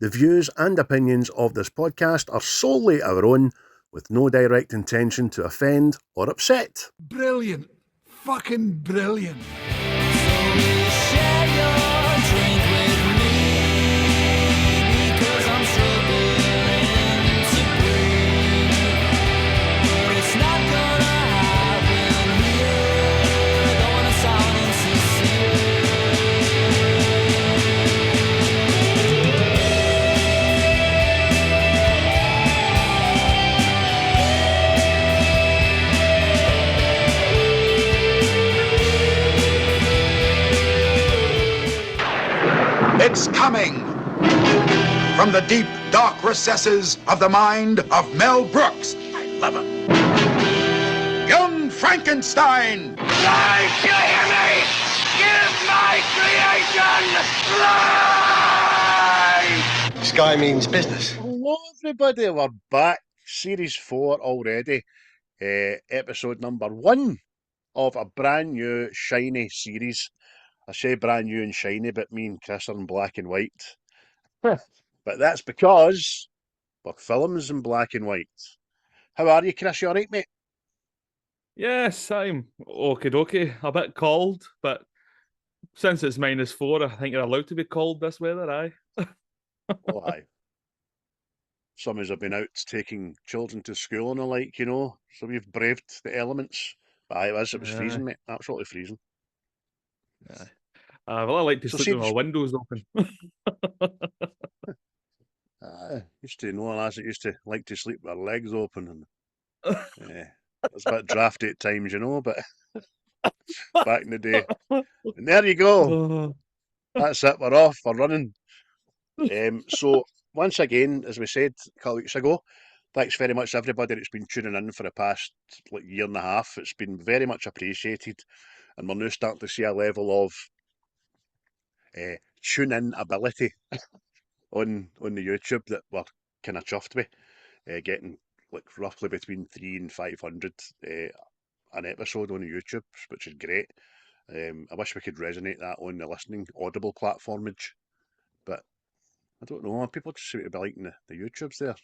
The views and opinions of this podcast are solely our own, with no direct intention to offend or upset. Brilliant. Fucking brilliant. It's coming from the deep, dark recesses of the mind of Mel Brooks. I love him. Young Frankenstein. Life, you hear me? Give my creation life! Sky means business. Hello, everybody. We're back. Series 4 already. Episode number 1 of a brand new, shiny series. I say brand new and shiny, but me and Chris are in black and white. But that's because we're films in black and white. How are you, Chris? You all right, mate? Yes, I'm okie dokie. A bit cold, but since it's -4, I think you're allowed to be cold this weather, aye? Oh, aye. Some of us have been out taking children to school and the like, you know, so we've braved the elements. But aye, it was freezing, mate. Absolutely freezing. Yeah. Well, I like to sleep with my windows open. Used to know lads that used to like to sleep with their legs open. And it's a bit drafty at times, you know, but back in the day. And there you go. That's it. We're off. We're running. So, once again, as we said a couple of weeks ago, thanks very much to everybody that's been tuning in for the past year and a half. It's been very much appreciated. And we're now starting to see a level of tune-in ability on the YouTube that we're kind of chuffed with, getting like roughly between 300 and 500 an episode on YouTube, which is great. I wish we could resonate that on the listening Audible platformage, but I don't know. People just seem to be liking the YouTubes there.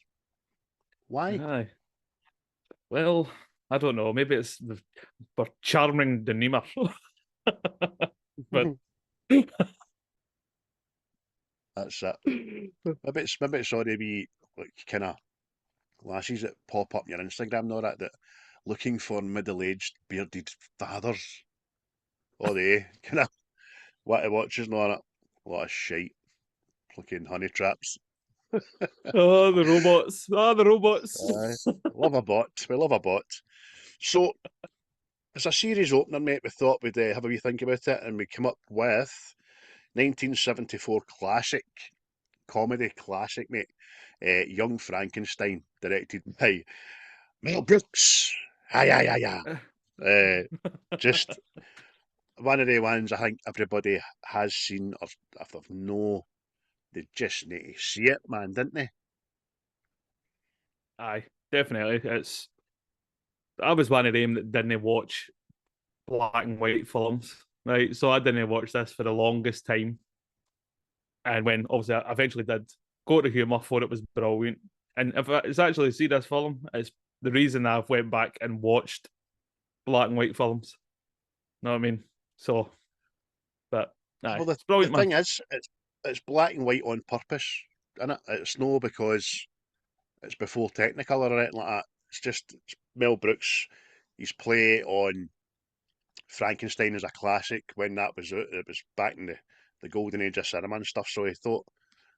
Why? Aye. Well, I don't know. Maybe it's for charming demeanour. But that's it. Maybe it's all the wee like kind of lasses that pop up on your Instagram and all that looking for middle-aged bearded fathers. Oh, they kind of what he watches and all that. A lot of shite. Fucking honey traps. Oh, the robots. The robots. Love a bot. We love a bot. So, as a series opener, mate, we thought we'd have a wee think about it, and we come up with 1974 comedy classic, mate. Young Frankenstein, directed by Mel Brooks. Just one of the ones I think everybody has seen, or if they've no, they just need to see it, man, didn't they? Aye, definitely. I was one of them that didn't watch black and white films, right? So I didn't watch this for the longest time. And when obviously I eventually did go to humour, thought it was brilliant. And if it's actually see this film, it's the reason I've went back and watched black and white films. Know what I mean? So, but aye, well, it's brilliant, the thing is, it's black and white on purpose, isn't it? It's no because it's before Technicolor or anything like that. It's Mel Brooks, his play on Frankenstein is a classic when that was out. It was back in the golden age of cinema and stuff, so he thought,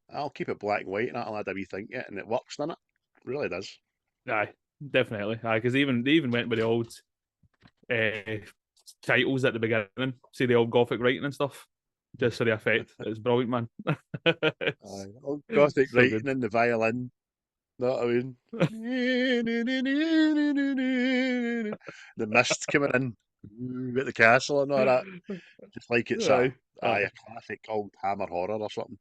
I'll keep it black and white and that'll add a wee thing to it, and it works, doesn't it? It really does. Aye, definitely. Aye, because they even went with the old titles at the beginning. See the old Gothic writing and stuff, just for the effect. It's brilliant, man. Aye, old Gothic so writing good. and the violin. Know what I mean? The mist coming in at the castle and all that. Just like it's a classic old Hammer horror or something.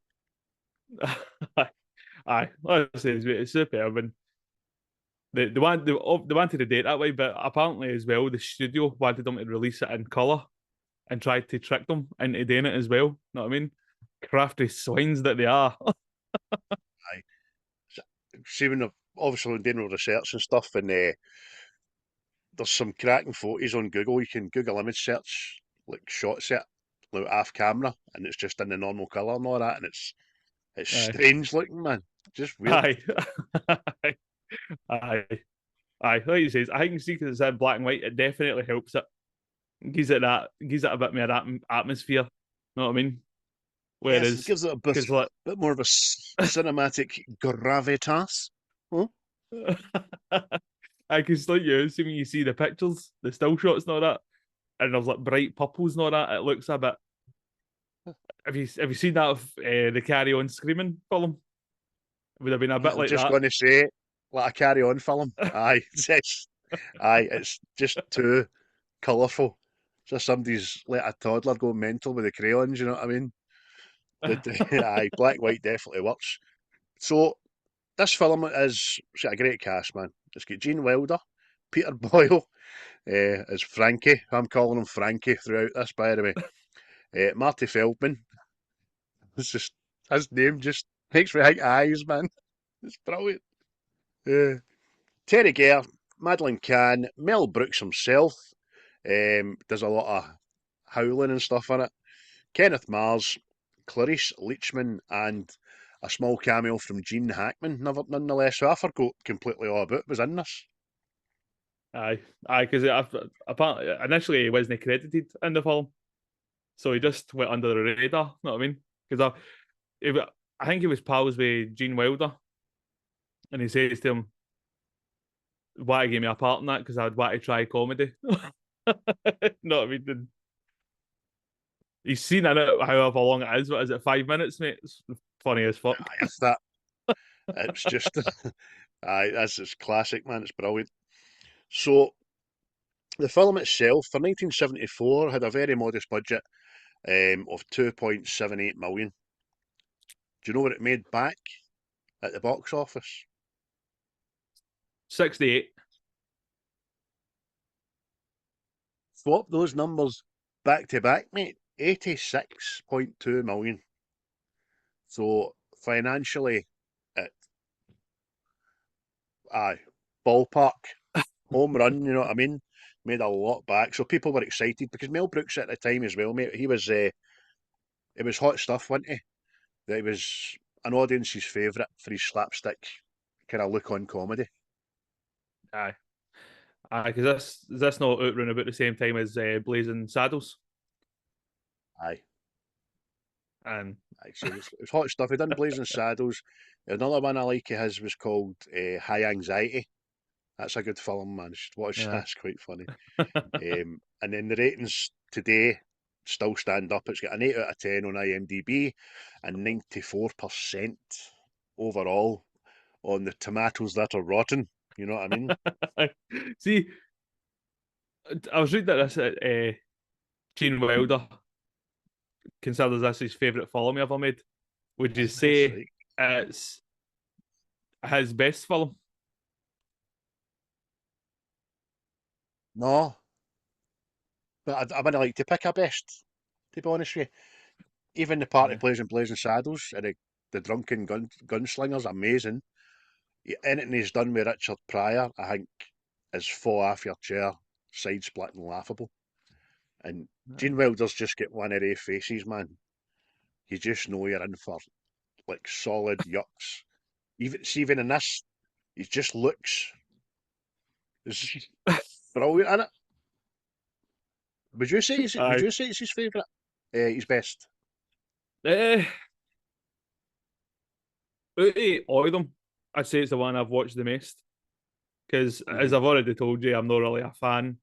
Aye, honestly, it's superb. And they wanted to date that way, but apparently as well, the studio wanted them to release it in colour and tried to trick them into doing it as well. Know what I mean? Crafty swines that they are. see when I've obviously been doing research and stuff, and there's some cracking photos on Google. You can Google image search like shots it like off camera, and it's just in the normal colour and all that, and it's Aye. strange looking, man. Just weird. Aye. Aye. Aye. Like you say, I think see because it's in black and white, it definitely helps it. Gives it a bit more atmosphere. Know what I mean? Yes, it Whereas, gives it a bit, because like, more of a cinematic gravitas. Huh? I can like you see when you see the pictures, the still shots and all that, and there's like bright purples and all that. It looks a bit. Have you seen that of the Carry On Screaming film? It would have been a bit I'm like just that. going to say, like a Carry On film. Aye, it's just too colourful. Just somebody's let a toddler go mental with the crayons. You know what I mean? Aye, black and white definitely works. So this film it's got a great cast, man. It's got Gene Wilder, Peter Boyle as Frankie. I'm calling him Frankie throughout this, by the way. Marty Feldman. It's just his name just makes me think eyes, man. It's brilliant. Terry Garr, Madeline Kahn, Mel Brooks himself. There's a lot of howling and stuff in it. Kenneth Mars, Cloris, Leachman, and a small cameo from Gene Hackman, nonetheless. So I forgot completely all about was in this. Aye, because apparently initially he wasn't credited in the film, so he just went under the radar. Know what I mean? Because I think he was pals with Gene Wilder, and he says to him, "Why give me a part in that? Because I'd want to try comedy." Know what I mean? And he's seen in it however long it is. What is it? 5 minutes, mate. It's funny as fuck. Aye, it's that. It's just, aye, it's classic, man. It's brilliant. So the film itself, for 1974, had a very modest budget of 2.78 million. Do you know what it made back at the box office? 68. Swap those numbers back to back, mate. 86.2 million. So financially, it, aye, ballpark, home run, you know what I mean? Made a lot back. So people were excited because Mel Brooks at the time as well, mate, he was, it was hot stuff, wasn't he? That he was an audience's favourite for his slapstick kind of look on comedy. Aye. Because this not out round about the same time as Blazing Saddles. Aye. And Aye, so it was hot stuff. He done Blazing Saddles. Another one I like of his was called High Anxiety. That's a good film, man. Just watch yeah. that's quite funny. And then the ratings today still stand up. It's got an 8 out of 10 on IMDb and 94% overall on the tomatoes that are rotten. You know what I mean? See, I was reading that this Gene Wilder considers this his favourite film he ever made. Would you say Right. it's his best film? No, but I wouldn't like to pick a best, to be honest with you. Even the part he Yeah. plays in Blazing Saddles and the drunken gunslinger's amazing. Anything he's done with Richard Pryor, I think, is fall off your chair, side split and laughable. And Gene Wilder's just get one of their faces, man. You just know you're in for like solid yucks. Even in this, he just looks it's brilliant in it. Would you say Aye. it's his favourite? His best. Out of all of them, I'd say it's the one I've watched the most. Because as Mhm. I've already told you, I'm not really a fan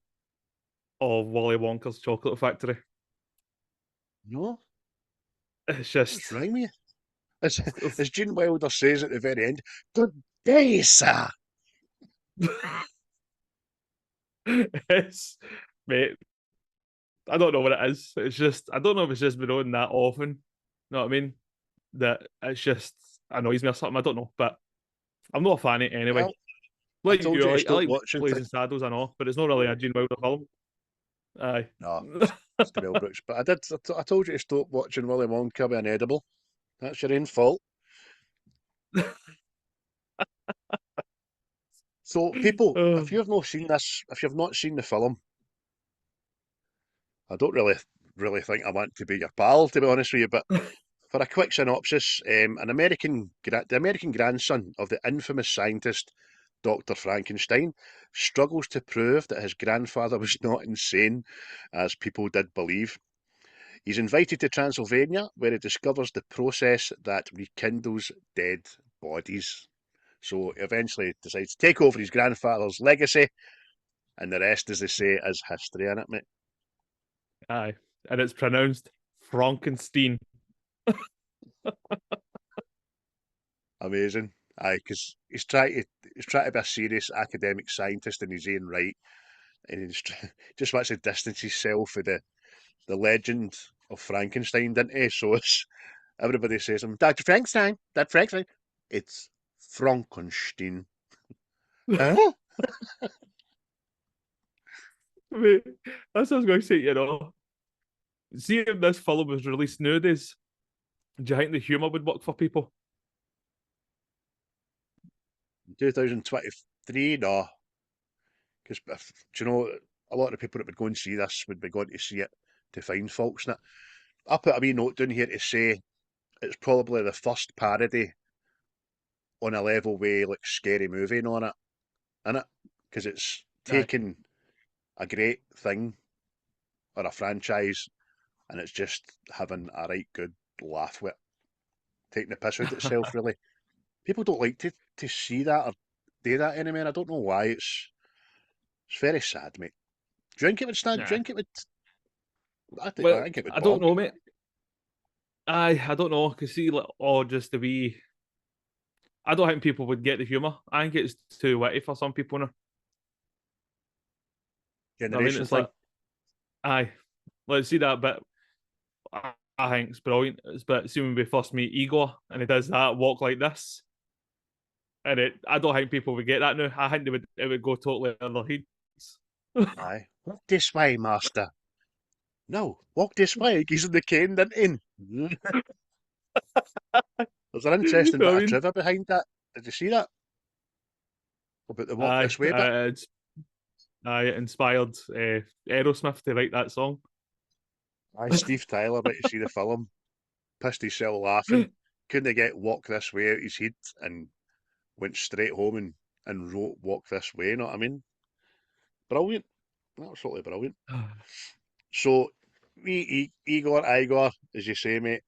of Willy Wonka's Chocolate Factory. No, It's just what's wrong with you? As Gene Wilder says at the very end, "Good day, sir." it's mate. I don't know what it is. It's just I don't know if it's just been on that often. You know what I mean? That it's just annoys me or something. I don't know, but I'm not a fan of it anyway. Well, I Like told you, you to I stop like watching. Blazing Saddles, I know, but it's not really a Gene Wilder film. Aye. No, it's the Mel Brooks. But I told you to stop watching Willy Wonka with an edible. That's your own fault. So, people, Oh. if you've not seen this, if you've not seen the film, I don't really think I want to be your pal, to be honest with you. But for a quick synopsis, the American grandson of the infamous scientist Dr. Frankenstein struggles to prove that his grandfather was not insane, as people did believe. He's invited to Transylvania, where he discovers the process that rekindles dead bodies. So he eventually decides to take over his grandfather's legacy, and the rest, as they say, is history in it, mate. Aye. And it's pronounced Frankenstein. Amazing. Aye, because he's trying to be a serious academic scientist in his own right, and just wants to distance himself from the legend of Frankenstein, didn't he? So it's, everybody says to him, Dr. Frankenstein, Dr. Frankenstein. It's Frankenstein. Huh? Mate, that's what I was going to say, you know. See if this film was released nowadays, do you think the humour would work for people? 2023, no. Because, do you know, a lot of the people that would go and see this would be going to see it to find faults in it. I put a wee note down here to say it's probably the first parody on a level with like Scary Movie and on it, in it, because it's Aye. taken a great thing or a franchise and it's just having a right good laugh with it, taking the piss out of itself. Really, people don't like to see that or do that anymore. I don't know why. It's very sad, mate. Do you think it would stand? Do you Aye. think it would? I Well, think it would I don't bog. know, mate. I don't know, because see, like, or just the wee. I don't think people would get the humour. I think it's too witty for some people now. I mean, Generation it's thing. like, aye, let's see that bit. I think it's brilliant. But see when we first meet Igor and he does that walk like this, and I don't think people would get that now. I think it would go totally other heads. Aye. Walk this way, master. No, walk this way. He's in the cane, didn't he? There's an interesting bit I of mean, trivia behind that. Did you see that? About the walk aye, this way bit? it inspired Aerosmith to write that song. Aye, Steve Tyler went to see the film, pissed himself laughing, couldn't get walk this way out his head, and went straight home and wrote walk this way, you know what I mean? Brilliant. Absolutely brilliant. So, Igor, as you say, mate,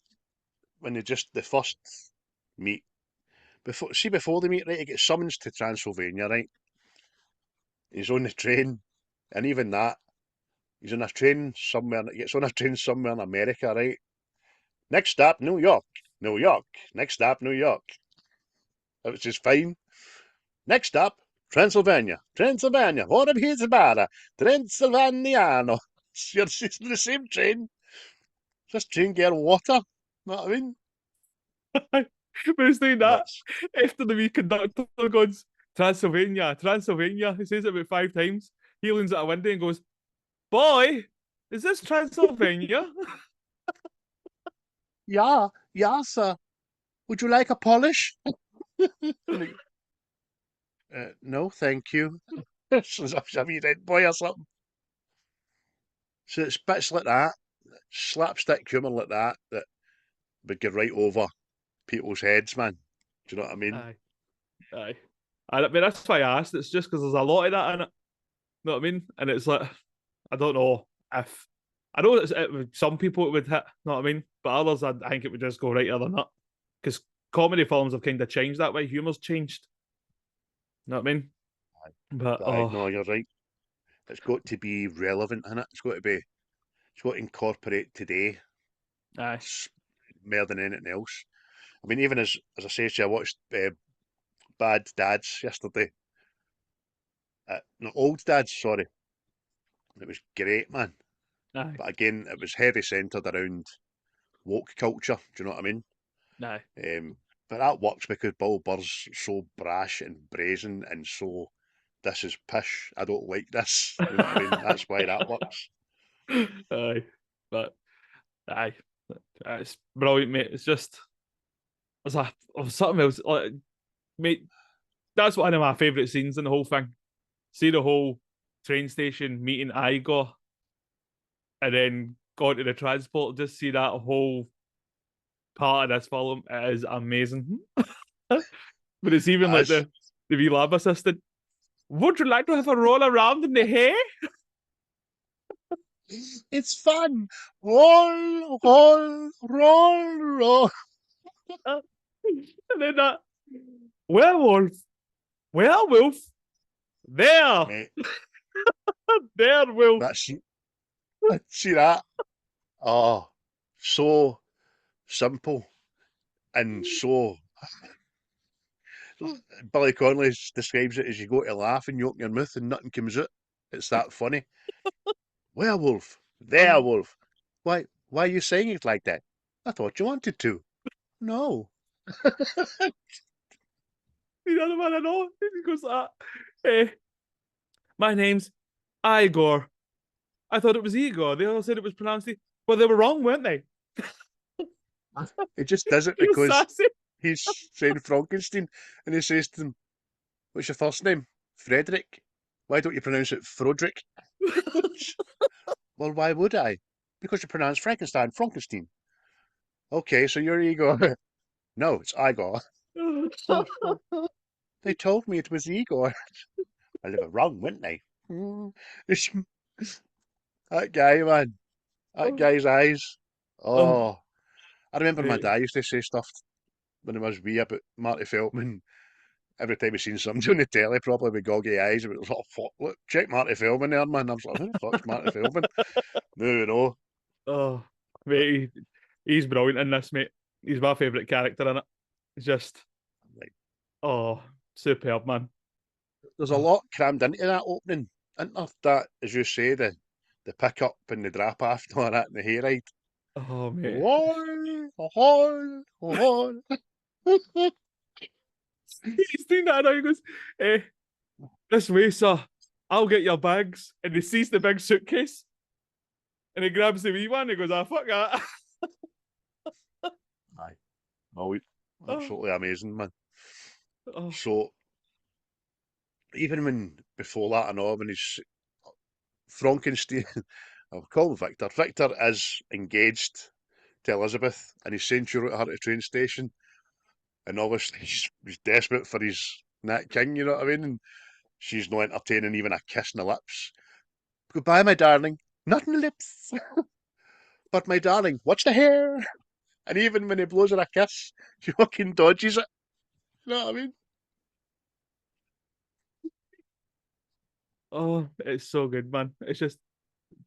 when they first meet, before they meet, right, he gets summons to Transylvania, right? He's on the train, and even that, he's on a train somewhere, he gets on a train somewhere in America, right? Next stop, New York. New York. Next stop, New York. Which is fine. Next stop, Transylvania. Transylvania. What is better? Transylvaniano. It's the same train. This train getting water. Know what I mean? But he's doing that Nuts. after the wee conductor goes, Transylvania, Transylvania. He says it about 5 times. He leans out a window and goes, Boy, is this Transylvania? Yeah, sir. Would you like a polish? No, thank you. Sounds like a wee red boy or something. So it's bits like that, slapstick humour like that would go right over people's heads, man. Do you know what I mean? Aye, aye. I mean, that's why I asked. It's just because there's a lot of that in it. Know what I mean? And it's like, I don't know if I know some people it would hit. Know what I mean? But others, I think it would just go right other than that. Because comedy films have kind of changed that way. Humor's changed. Know what I mean? But No, you're right. It's got to be relevant in it. It's got to incorporate today aye, more than anything else. I mean, even as I say to you, I watched Bad Dads yesterday. No, Old Dads, sorry. It was great, man. aye, But again, it was heavy centred around woke culture. Do you know what I mean? aye. But that works because Bill Burr's so brash and brazen and so this is pish. I don't like this. You know what I mean? That's why that works. Aye, but aye, it's brilliant, mate. It's just there's something else, like, mate. that's one of my favourite scenes in the whole thing. See the whole train station meeting Igor, and then going to the transport. Just see that whole part of this film. It is amazing. But it's even like the wee lab assistant. Would you like to have a roll around in the hay? It's fun. Roll, roll, roll, roll. And then that werewolf, there, Mate, there, wolf. see that? Oh, so simple and so. Billy Connolly describes it as you go to laugh and you open your mouth and nothing comes out. It's that funny. Werewolf, werewolf. Why are you saying it like that? I thought you wanted to. No. The other one I know, he goes like that. My name's Igor. I thought it was Igor. They all said it was pronounced. Well, they were wrong, weren't they? He just does it He was because sassy. he's saying Frankenstein, and he says to them, "What's your first name? Frederick. Why don't you pronounce it Froderick?" Well, why would I? Because you pronounce Frankenstein Frankenstein. Okay, so you're Igor. No, it's Igor. They told me it was Igor. Well, they were wrong, weren't they? That guy, man. That guy's eyes. Oh. I remember my dad used to say stuff when I was wee about Marty Feldman. Every time he seen somebody on the telly, probably with goggy eyes, it was, oh, fuck, look, check Marty Feldman there, man. I was like, who the fuck's Marty Feldman? No. Oh, mate, he's brilliant in this, mate. He's my favourite character in it. He's just, superb, man. There's a lot crammed into that opening, isn't there? That, as you say, the pick-up and the drop-off and all that and the hayride. Oh, mate. He's doing that now. He goes, this way, sir. I'll get your bags. And he sees the big suitcase. And he grabs the wee one. And he goes, fuck that. Aye. Oh, absolutely amazing, man. Oh. So, even when, before that and all, when he's Frankenstein, I'll call him Victor. Victor is engaged to Elizabeth, and he's saying she wrote her to the train station, and obviously he's desperate for his Nat King, you know what I mean? And she's not entertaining even a kiss on the lips. Goodbye, my darling. Not in the lips. But my darling, watch the hair. And even when he blows her a kiss, she fucking dodges it. You know what I mean? Oh, it's so good, man. It's just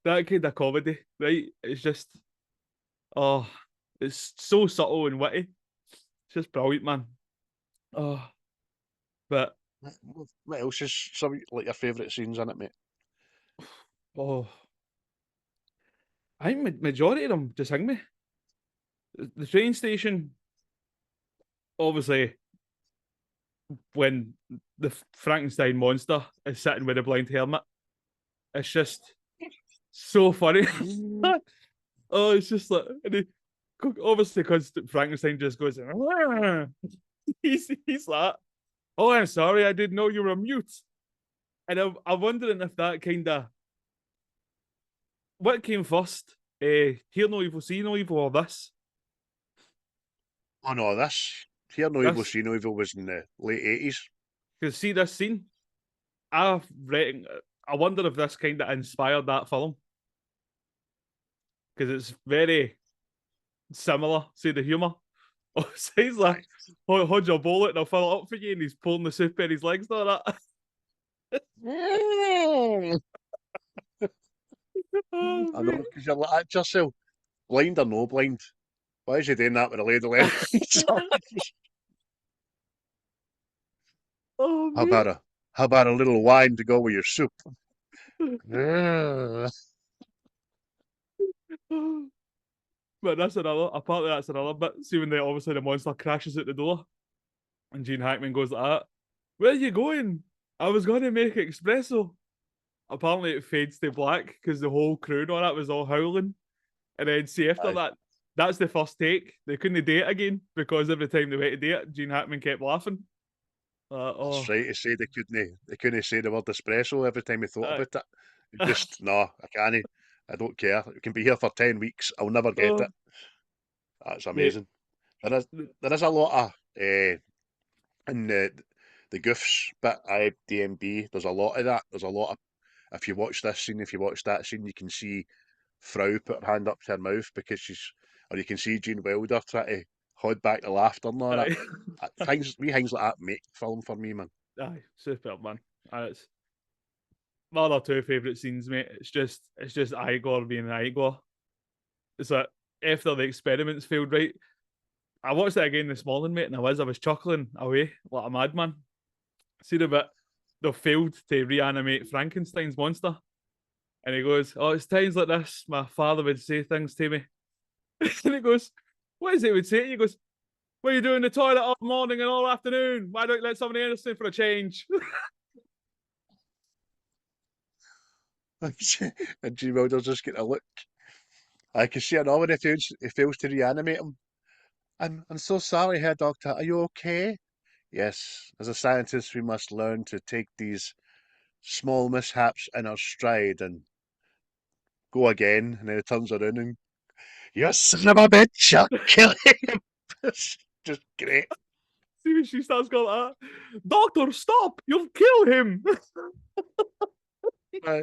that kind of comedy, right? It's just, it's so subtle and witty. It's just brilliant, man. Oh, but what else is some like your favourite scenes in it, mate? I think majority of them just hang me. The train station, obviously, when the Frankenstein monster is sitting with a blind helmet, it's just so funny. It's just like, obviously, because Frankenstein just goes, he's like, oh, I'm sorry, I didn't know you were mute. And I'm wondering if that kind of, what came first? Hear no evil, see no evil, or this? Oh no, this Hear No Evil, See No Evil was in the late 80s. Because see this scene, I wonder if this kind of inspired that film. Because it's very similar, see the humour. Oh, so he's like, hold your bullet and I'll fill it up for you, and he's pulling the soup in his legs and all that. I know, because you're like, at yourself, blind or no blind, why is he doing that with a lady left? How about a little wine to go with your soup? But that's another bit. See when obviously the monster crashes at the door and Gene Hackman goes like that. Where are you going? I was going to make espresso. Apparently it fades to black because the whole crew and all that was all howling. And then see after that, that's the first take. They couldn't do it again because every time they went to do it, Gene Hackman kept laughing. Oh, That's right. He said they couldn't say the word espresso every time he thought aye. about it. He just no, I can't. I don't care. We can be here for 10 weeks. I'll never get Oh, it. That's mate. amazing. There is a lot of in the goofs bit. IMDb. There's a lot of that. There's a lot of if you watch this scene, if you watch that scene, you can see Frau put her hand up to her mouth because or you can see Gene Wilder try to hold back the laughter and all that. Aye. Things like that make film for me, man. Aye, superb, man. And it's my other two favourite scenes, mate. It's just Igor being Igor. It's like after the experiments failed, right? I watched it again this morning, mate, and I was chuckling away like a madman. See the bit they failed to reanimate Frankenstein's monster. And he goes, "Oh, it's times like this my father would say things to me." And he goes, "What is it he would say?" He goes, "What are you doing in the toilet all morning and all afternoon? Why don't you let somebody else in for a change?" And Gene Wilder's just getting a look. I can see another when he fails to reanimate him. I'm so sorry, Herr Doctor. Are you okay? Yes, as a scientist, we must learn to take these small mishaps in our stride and go again. And then he turns around and, you son of a bitch, I'll kill him. It's just great. See when she starts going like that, "Doctor, stop! You'll kill him." Uh,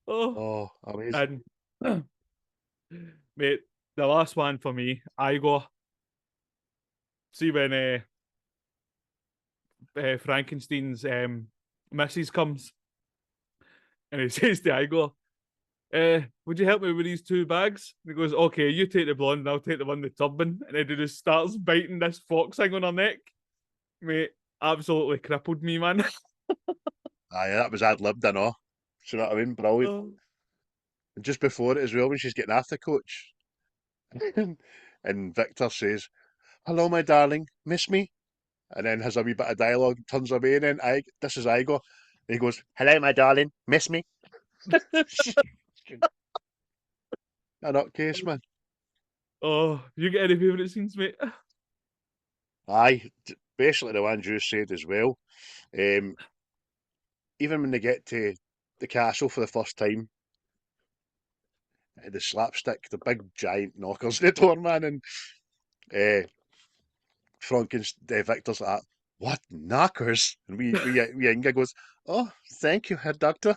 Oh, oh, amazing. and mate, the last one for me, Igor. See when Frankenstein's missus comes and he says to Igor, "Would you help me with these two bags?" And he goes, "Okay, you take the blonde and I'll take the one with the turban." And then he just starts biting this fox thing on her neck. Mate, absolutely crippled me, man. Aye, that was ad-libbed, I know. Do you know what I mean? Brilliant. Oh, And just before it as well, when she's getting after Coach, and Victor says, hello, my darling, miss me? And then has a wee bit of dialogue, turns away, and then this is Igor. And he goes, hello, my darling, miss me? A nutcase, man. oh, you get any favourite scenes, mate? Aye, basically the ones you said as well. Um, even when they get to the castle for the first time, the slapstick, the big giant knockers, the door, man, and uh, Victor's like, what knockers? And we Inga goes, oh, thank you, Herr Doctor.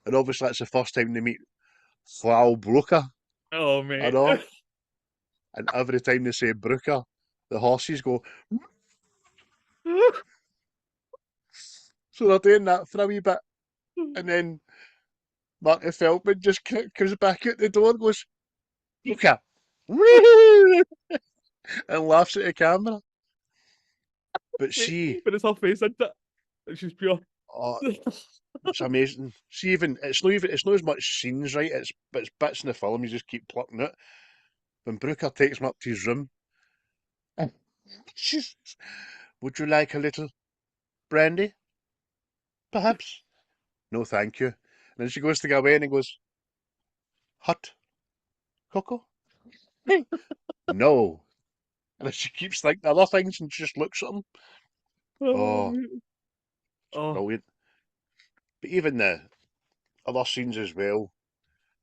And obviously that's the first time they meet Frau Brooker. Oh, I mate. know. And every time they say Brooker, the horses go. So they're doing that for a wee bit. And then Martin Feldman just comes back out the door and goes, Brooker. And laughs at the camera. But she, But it's her face, isn't it? She's pure. oh, it's amazing. She it's not as much scenes, right? But it's bits in the film you just keep plucking out. When Brooker takes him up to his room, she's, would you like a little brandy? Perhaps? No, thank you. And then she goes to go away and he goes, hot cocoa? No. And then she keeps thinking other things and she just looks at him. Oh, Oh, mate. Oh, brilliant. But even the other scenes as well,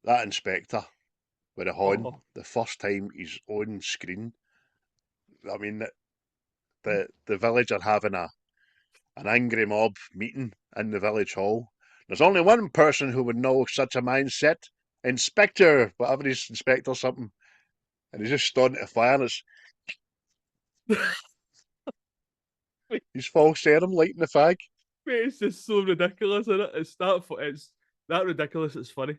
that inspector with a horn, oh, the first time he's on screen, I mean, the village are having an angry mob meeting in the village hall. There's only one person who would know such a mindset. Inspector, whatever he's inspector something. And he's just staring at the fire and he's false serum lighting the fag. mate, it's just so ridiculous, isn't it? It's that ridiculous, it's funny.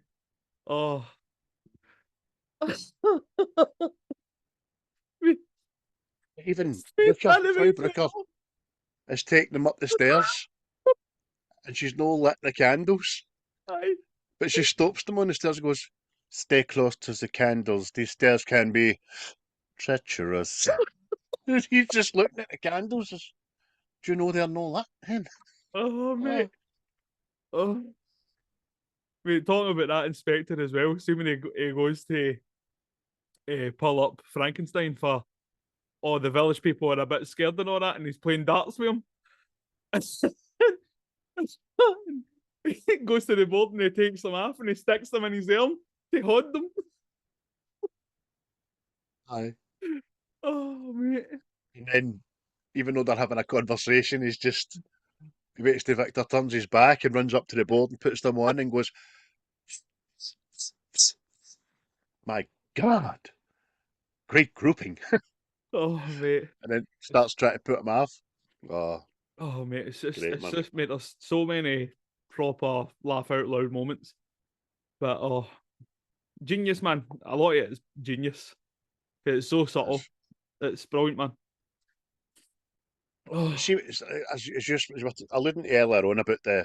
Oh. Mate, Even mate, Brooker, that Frau makes me Brooker laugh. is taking them up the stairs and she's no lit the candles. Aye. But she stops them on the stairs and goes, stay close to the candles. These stairs can be treacherous. He's just looking at the candles. Do you know they're no lit, hen? Oh, Oh, mate. Oh. Mate, talking about that inspector as well. See when he goes to pull up Frankenstein for all the village people are a bit scared and all that, and he's playing darts with him. He goes to the board and he takes them off and he sticks them in his arm to hold them. Aye. Oh, mate. And then, even though they're having a conversation, he waits till Victor turns his back and runs up to the board and puts them on and goes, "My God, great grouping." Oh, mate. And then starts trying to put them off. Oh, mate. It's just, Great, man. mate, there's so many proper laugh out loud moments. But, genius, man. A lot of it is genius. It's so subtle. It's brilliant, man. Oh, See, as just as we were alluding to earlier on about the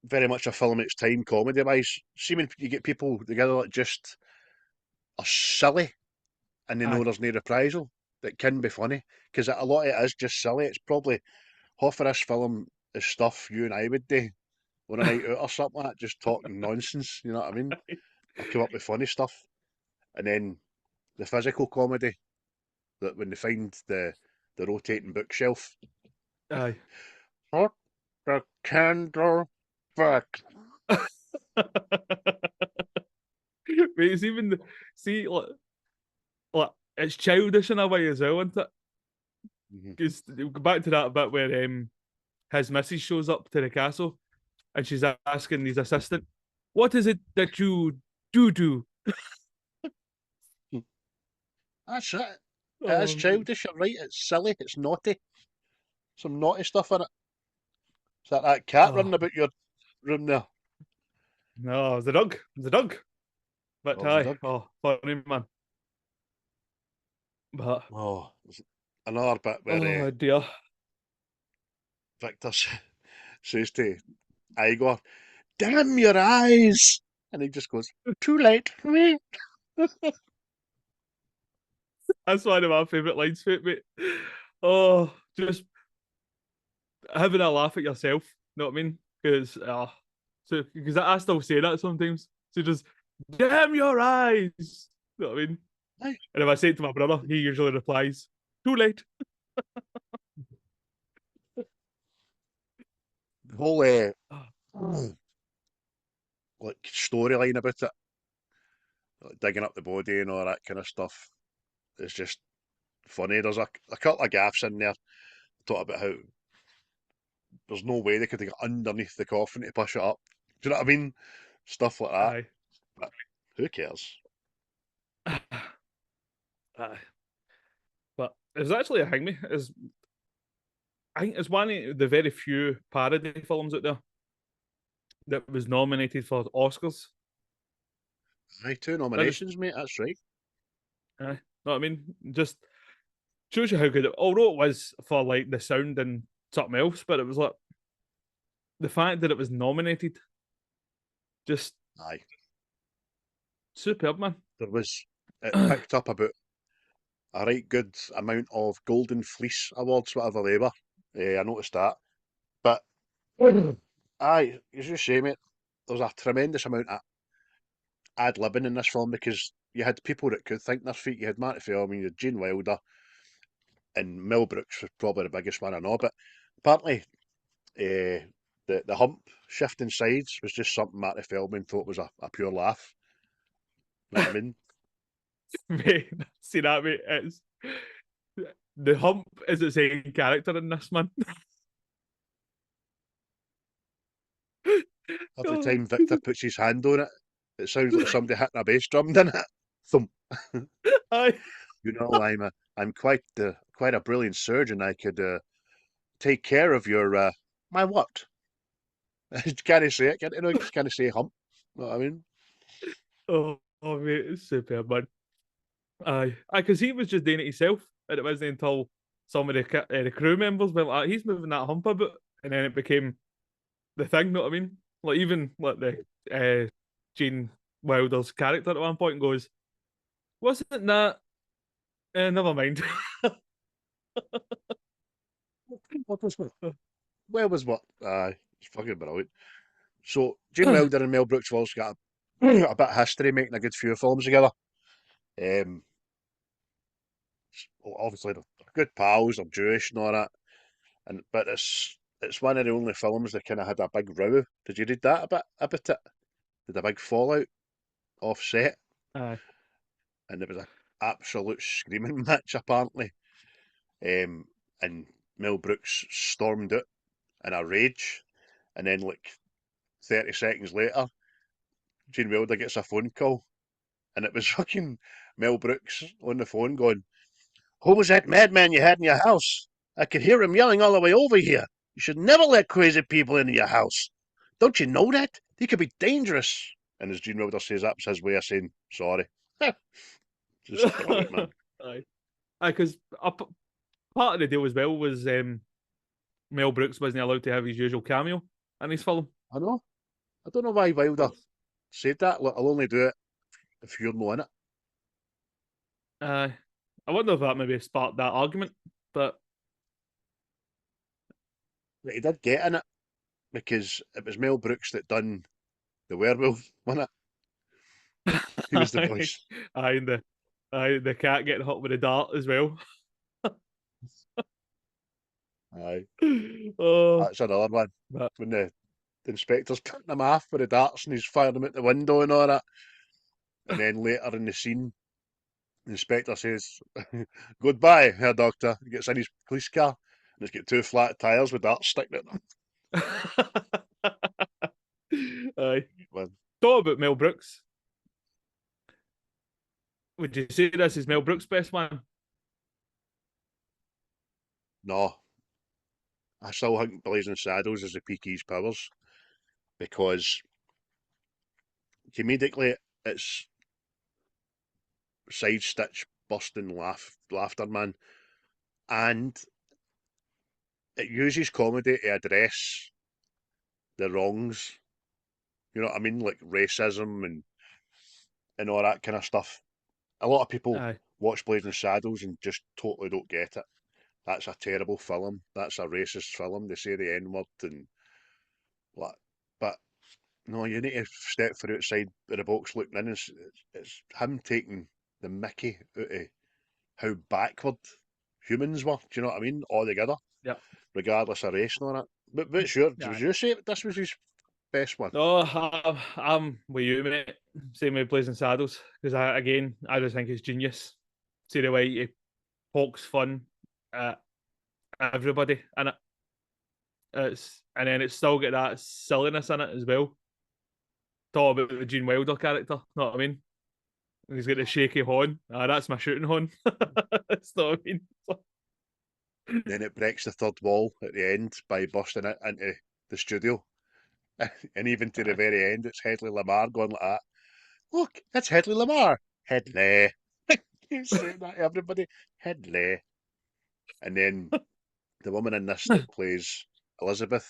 very much a film its time comedy wise. See when you get people together that just are silly and they know Aye. there's no reprisal, that can be funny because a lot of it is just silly. It's probably half of this film is stuff you and I would do on a night out or something like that, just talking nonsense. You know what I mean? Or come up with funny stuff, and then the physical comedy that when they find the rotating bookshelf. aye. Put the candle back. Mate, it's even like it's childish in a way as well, isn't it? Because go back to that bit where his missus shows up to the castle and she's asking his assistant, "What is it that you do?" That's it. It is childish, you're right. It's silly, it's naughty. Some naughty stuff in it. Is that cat running about your room there? No, it was the dog. It was the dog. But Oh, it was the aye, funny man. But Oh, there's another bit where oh dear. Victor says to Igor, "Damn your eyes!" And he just goes, "Too late for me." That's one of my favourite lines, mate. Oh, just having a laugh at yourself. You know what I mean? Because I still say that sometimes. So just damn your eyes. You know what I mean? Aye. And if I say it to my brother, he usually replies, "Too late." The whole like storyline about it, like digging up the body and all that kind of stuff, is just funny. There's a couple of gaffes in there. Talk about how there's no way they could have got underneath the coffin to push it up. Do you know what I mean? Stuff like that. Aye. But who cares? Aye. But it's actually a thing, mate. I think it's one of the very few parody films out there that was nominated for Oscars. Aye, 2 nominations, mate. That's right. Aye. Know what I mean? Just shows you how good although it was for like the sound and something else, but it was like the fact that it was nominated. Just Aye. superb, man. It picked up about a right good amount of Golden Fleece awards, whatever they were. I noticed that. But aye, as you say, mate, there's a tremendous amount of ad-libbing in this film because you had people that could think their feet. You had Matty Feldman, you had Gene Wilder, and Mel Brooks was probably the biggest one I know. But apparently, the hump shifting sides was just something Matty Feldman thought was a pure laugh. You know what I mean? Mate, see that, mate? It's the hump is its own character in this, man. Every time Victor puts his hand on it, it sounds like somebody hitting a bass drum, doesn't it? Thump. Aye. You know, I'm quite a brilliant surgeon. I could take care of your my what? Can I say it? Can I say hump? You know what I mean? Oh, mate, it's superb, man. Aye, because he was just doing it himself, and it wasn't until some of the crew members went like, "He's moving that hump a bit," and then it became the thing. Know what I mean? Like even like the Gene Wilder's character at one point goes, "Wasn't that?" Never mind. What was what? Where was what? It's fucking brilliant. So Gene Wilder and Mel Brooks have also got a bit of history making a good few films together. obviously they're good pals, they're Jewish and all that, but it's one of the only films that kind of had a big row. Did you read that about it? Did a big fallout off set, Aye. and there was a absolute screaming match apparently. And Mel Brooks stormed out in a rage, and then like 30 seconds later, Gene Wilder gets a phone call, and it was fucking Mel Brooks on the phone going, "Who was that madman you had in your house? I could hear him yelling all the way over here. You should never let crazy people into your house. Don't you know that? They could be dangerous." And as Gene Wilder says, that's his way of saying sorry. Just brilliant, man. Aye. Aye, because part of the deal as well was Mel Brooks wasn't allowed to have his usual cameo in his film. I know. I don't know why Wilder said that. Look, I'll only do it if you're not in it. I wonder if that maybe sparked that argument, but But he did get in it because it was Mel Brooks that done the werewolf, wasn't it? He was the voice. Aye, and the cat getting hit with a dart as well. Aye. Oh, That's another one. but When the inspector's cutting him off with the darts and he's firing them out the window and all that. And then later in the scene, the inspector says, "Goodbye, Herr Doctor." He gets in his police car and it's got two flat tyres with darts sticking out them. aye. Well, Thought about Mel Brooks. Would you say this is Mel Brooks' best one? no, I still think Blazing Saddles is the peak of his powers because comedically it's side stitch busting laughter, man, and it uses comedy to address the wrongs. You know what I mean, like racism and all that kind of stuff. A lot of people Aye. watch Blazing Saddles and just totally don't get it. That's a terrible film. That's a racist film. They say the N word and what, but no, you need to step for outside of the box looking in. It's him taking the mickey out of how backward humans were. Do you know what I mean? All together, Yep. regardless of race and all that. But sure, Aye. would you say this was his best one? Oh, I'm with you, mate. Same with Blazing Saddles, because I just think it's genius. See the way he pokes fun at everybody in it. And then it's still got that silliness in it as well. Talk about the Gene Wilder character, know what I mean? He's got the shaky horn. That's my shooting horn. That's what I mean. Then it breaks the third wall at the end by busting it into the studio. And even to the very end, it's Hedley Lamar going like that. "Look, it's Hedley Lamar. Hedley." He's saying that to everybody. Hedley. And then the woman in this that plays Elizabeth,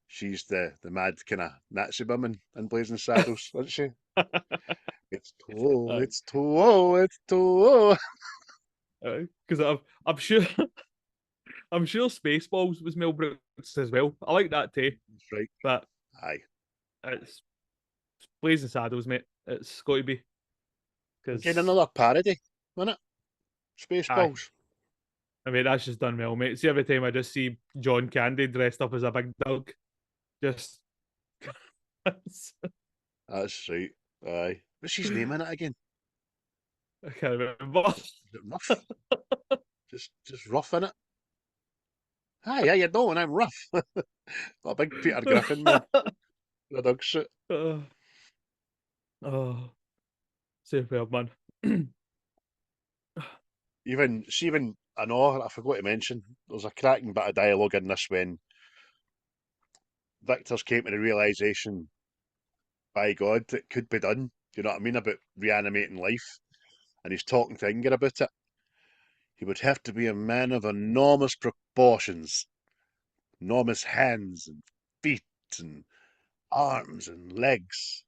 she's the mad kind of Nazi woman in Blazing Saddles, isn't she? It's too, it's too, it's too. Because I'm sure I'm sure Spaceballs was Mel Brooks as well. I like that too. That's right. But Aye. it's Blazing Saddles, mate. It's got to be. Again, another parody, wasn't it? Spaceballs. I mean, that's just done well, mate. See, every time I just see John Candy dressed up as a big dog, just That's right. Aye. What's his name in it again? I can't remember. Is it Rough? just rough in it. Hi, how you doing? I'm Rough. Got a big Peter Griffin man. The dog suit. Oh, superb, man. Even I know I forgot to mention. There's a cracking bit of dialogue in this when Victor's came to the realization, by God, it could be done. Do you know what I mean about reanimating life? And he's talking to Inger about it. He would have to be a man of enormous proportions, enormous hands and feet and arms and legs.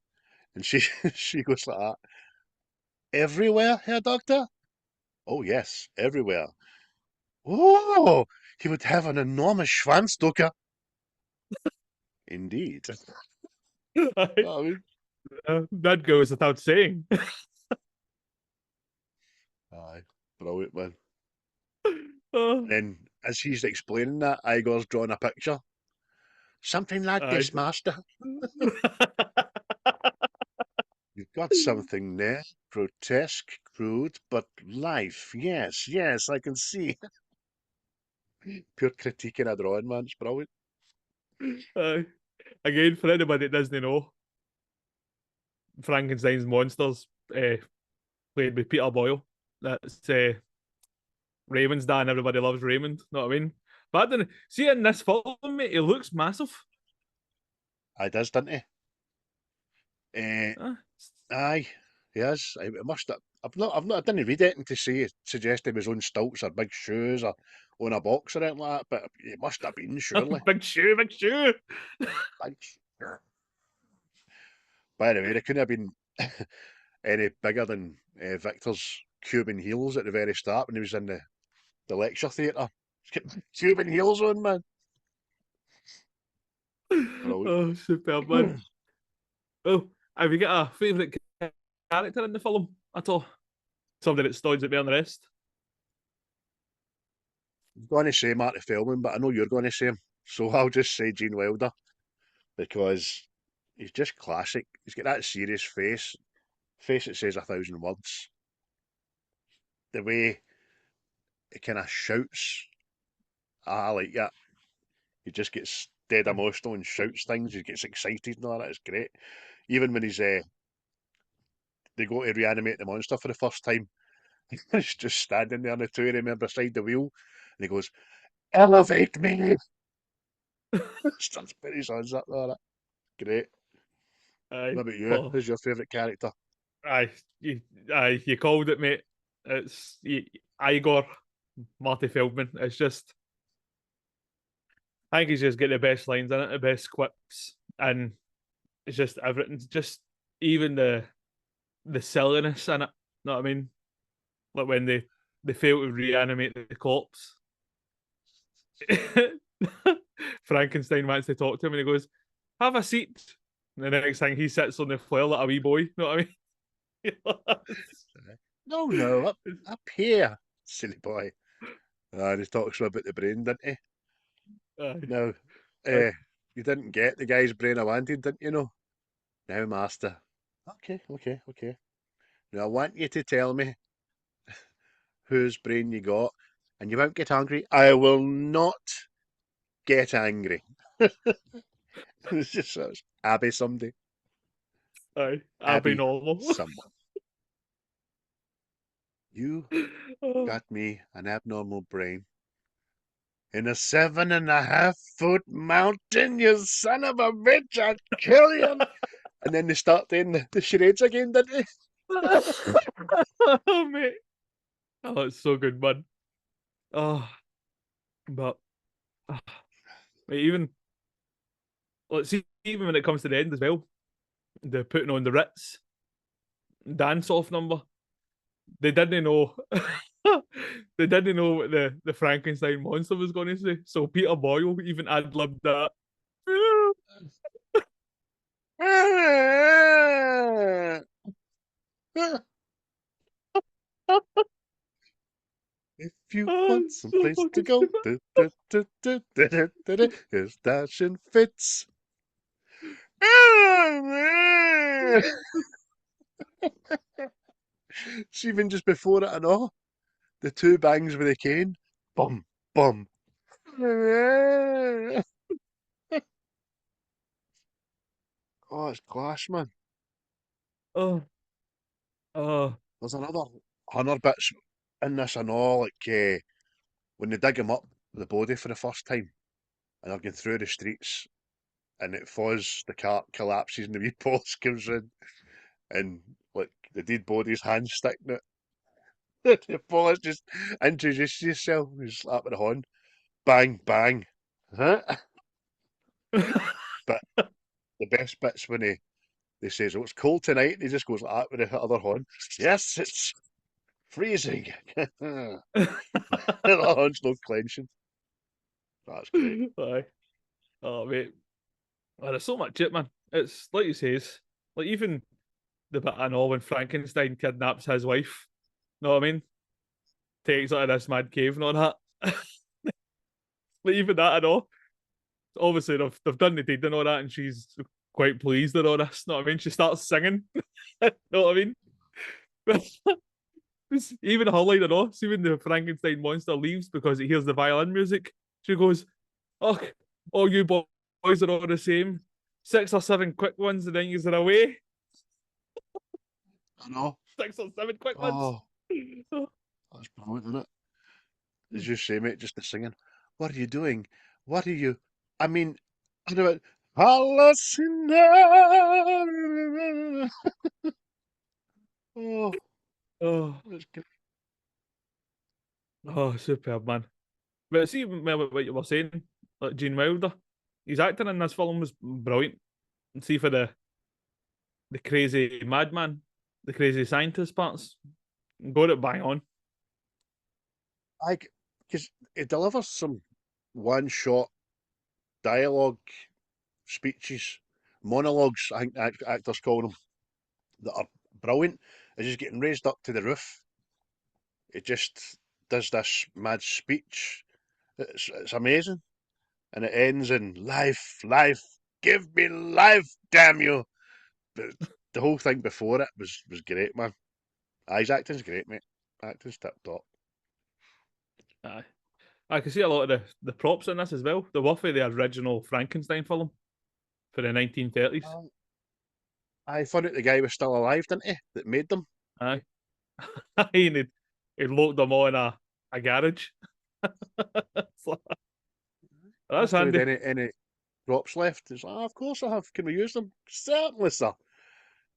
And she she goes like that. "Everywhere, Herr Doctor?" "Oh yes, everywhere." "Oh, he would have an enormous Schwanzdrucker." Indeed. I mean, That goes without saying. aye. Brilliant, man. Oh, And then, as he's explaining that, Igor's drawing a picture. Something like aye. this, master. You've got something there. Grotesque, crude, but life. Yes, yes, I can see. Pure critique in a drawing, man. It's brilliant. Aye. Again, for anybody that doesn't know, Frankenstein's monsters, played by Peter Boyle. That's Raymond's dad. Everybody loves Raymond. Know what I mean? But I don't see in this film, mate. He looks massive. I does, didn't he? Uh, Aye, he is. It must have. I didn't read anything to suggest he was on stilts or big shoes or on a box or anything like that, but it must have been, surely. big shoe, big shoe. Big shoe. By the way, they couldn't have been any bigger than Victor's Cuban heels at the very start when he was in the lecture theatre. Cuban heels on, man. Brilliant. Oh, superb, man. Oh, have you got a favourite character in the film at all? Somebody that stands out better than the rest? I'm going to say Marty Feldman, but I know you're going to say him, so I'll just say Gene Wilder because he's just classic. He's got that serious face that says 1,000 words. The way he kind of shouts, I like that. He just gets dead emotional and shouts things. He gets excited and all that. It's great. Even when they go to reanimate the monster for the first time, he's just standing there in the two of them beside the wheel, and he goes, "Elevate me!" Starts putting his hands up there. Great. Aye. What about you? Oh, Who's your favourite character? aye. You called it, mate. It's Igor, Marty Feldman. It's just, I think he's just got the best lines in it, the best quips, and it's just everything. Just even the silliness in it. Know what I mean? Like when they fail to reanimate the corpse. Frankenstein wants to talk to him and he goes, "Have a seat." And the next thing he sits on the floor like a wee boy. Know what I mean? No, up here, silly boy. And he talks about the brain, didn't he? Aye. No, Aye. you didn't get the guy's brain I wanted, didn't you know? Now, master. Okay. Now, I want you to tell me whose brain you got, and you won't get angry. I will not get angry. It's just Abby somebody. Aye. I'll be Abby normal. someone. You Oh. got me an abnormal brain. In a 7.5-foot mountain, you son of a bitch, I'll kill you. And then they start doing the charades again, didn't they? Oh, mate. Oh, it's so good, man. Oh, but mate, even let's see, even when it comes to the end as well, the putting on the Ritz dance off number, they didn't know. They didn't know what the Frankenstein monster was going to say. So Peter Boyle even ad-libbed that. If you Oh, want it's some so place to fucking go, stupid. here's Dashing Fitz. It's even just before it and all. The two bangs with a cane. Bum, bum. Oh, it's class, man. Oh, oh, There's another 100 bits in this and all, like when they dig him up, the body for the first time, and they're going through the streets, and it falls, the cart collapses, and the wee post comes in, and like the dead body's hand sticking it. The post just introduce yourself, you slap with the horn, bang, bang. Huh? But the best bit's when they says, "Oh, it's cold tonight," and he just goes like that with the other horn. Yes, it's freezing. The other horn's no clenching. That's great. aye. Oh, mate. Oh, there's so much shit, man. It's like you says, like even the bit I know when Frankenstein kidnaps his wife. Know what I mean? takes her to this mad cave and all that. But even that, I know. Obviously, they've done the deed and all that, and she's quite pleased and all this. Know what I mean? She starts singing. Know what I mean? Even her line, I know. See when the Frankenstein monster leaves because he hears the violin music, she goes, "Oh, all you boys are all the same. 6 or 7 quick ones, and then you're away. I know. 6 or 7 quick ones." Oh, that's brilliant, isn't it? As you say, mate, just the singing. What are you doing? What are you? I mean, I do it. Hallucinate. Oh, Oh, that's good. superb, man. But see, what you were saying, like Gene Wilder, his acting in this film was brilliant. And see for the crazy madman, the crazy scientist parts, got it bang on. Like, because it delivers some one-shot dialogue, speeches, monologues. I think actors call them, that are brilliant. It's just getting raised up to the roof. It just does this mad speech. It's amazing, and it ends in life, life, give me life, damn you. But the whole thing before it was great, man. His acting's great, mate. Acting's tip top. Aye. I can see a lot of the props in this as well. The were for the original Frankenstein film for the 1930s. I found out the guy was still alive, didn't he? That made them. Aye. And he'd locked them all in a garage. So, that's After handy. any props left, it's like, of course I have. Can we use them? Certainly, sir.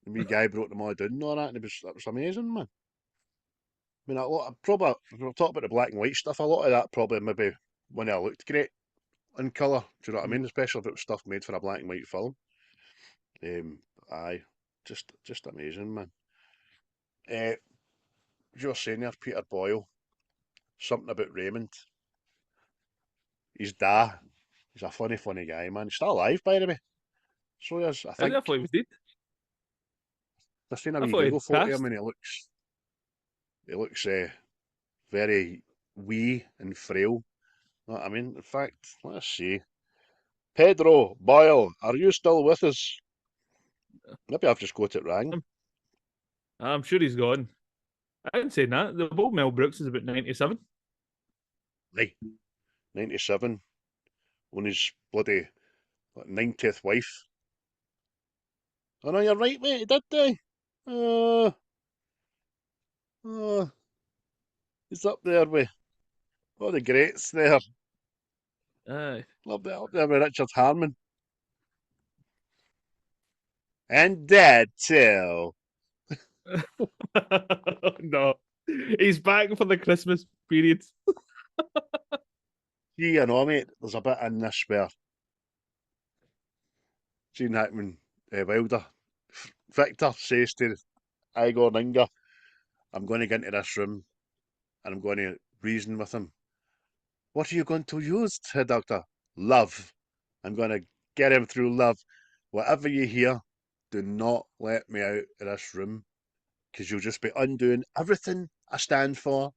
The wee guy brought them all down and all that, and that was amazing, man. I mean, a lot of, probably, if we're talking about the black and white stuff, a lot of that probably maybe when it looked great in colour. Do you know what I mean? Especially if it was stuff made for a black and white film. Aye, just amazing, man. You were saying there, Peter Boyle, something about Raymond. His dad, he's a funny guy, man. He's still alive, by the way. So he is, I I think. thought he was dead. I've seen a I wee thought he Google photo of passed. him, and he looks very wee and frail. Know what I mean? In fact, let's see. Pedro Boyle, are you still with us? Maybe I've just got it wrong. I'm sure he's gone. I didn't say that. The old Mel Brooks is about 97. Right. 97. On his bloody 90th wife. Oh no, you're right, mate. He did die. Uh, he's up there with all the greats there. Aye. Love that up there with Richard Harmon. And Dad, too. No. He's back for the Christmas period. See, you know, mate, there's a bit in this where Gene Hackman, Wilder, Victor says to Igor Ninga, I'm going to get into this room and I'm going to reason with him. What are you going to use, Doctor? Love. I'm going to get him through love. Whatever you hear, do not let me out of this room, because you'll just be undoing everything I stand for.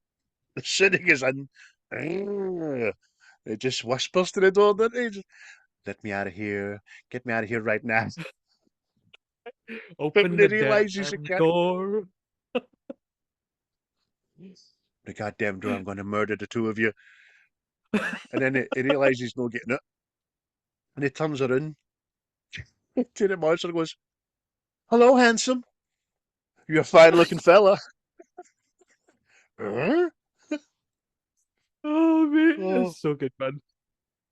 As soon as he goes in, it just whispers to the door, doesn't it? Just, let me out of here. Get me out of here right now. But Open when he the realises he damn can't, door. the goddamn door, I'm going to murder the two of you. And then he realises he's not getting it. And he turns around to the monster and goes, hello, handsome. You're a fine looking fella. Huh? Oh, mate. Oh, It's so good, man.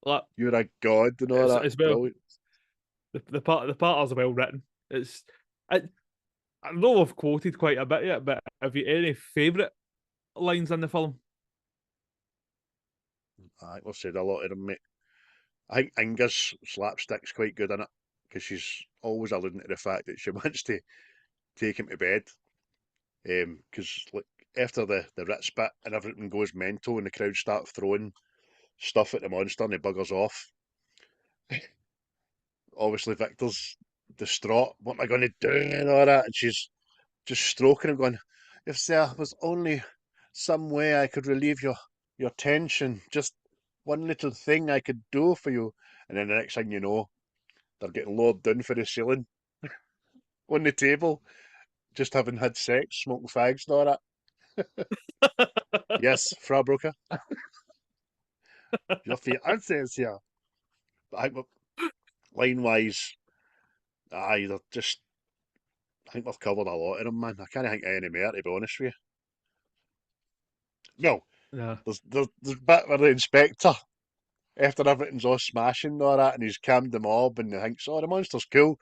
Like, you're a god and all that. as well, Brilliant. the part is well written. I know I've quoted quite a bit yet, but have you any favourite lines in the film? We've said a lot of them, mate. I think Inga's slapstick's quite good in it, because she's always alluding to the fact that she wants to take him to bed. Because like after the Ritz bit and everything goes mental and the crowd start throwing stuff at the monster and he buggers off. Obviously Victor's distraught. What am I going to do and all that? And she's just stroking him, going, if there was only some way I could relieve your tension. Just one little thing I could do for you. And then the next thing you know, they're getting lowered down for the ceiling on the table, just having had sex, smoking fags and all that. Yes, Frau Brooker, your fiance is here. Line wise, they're just. I think we've covered a lot of them, man. I can't think of any more, to be honest with you. No, Yeah. there's a bit where the inspector, after everything's all smashing and all that, and he's calmed the mob and he thinks, oh, the monster's cool.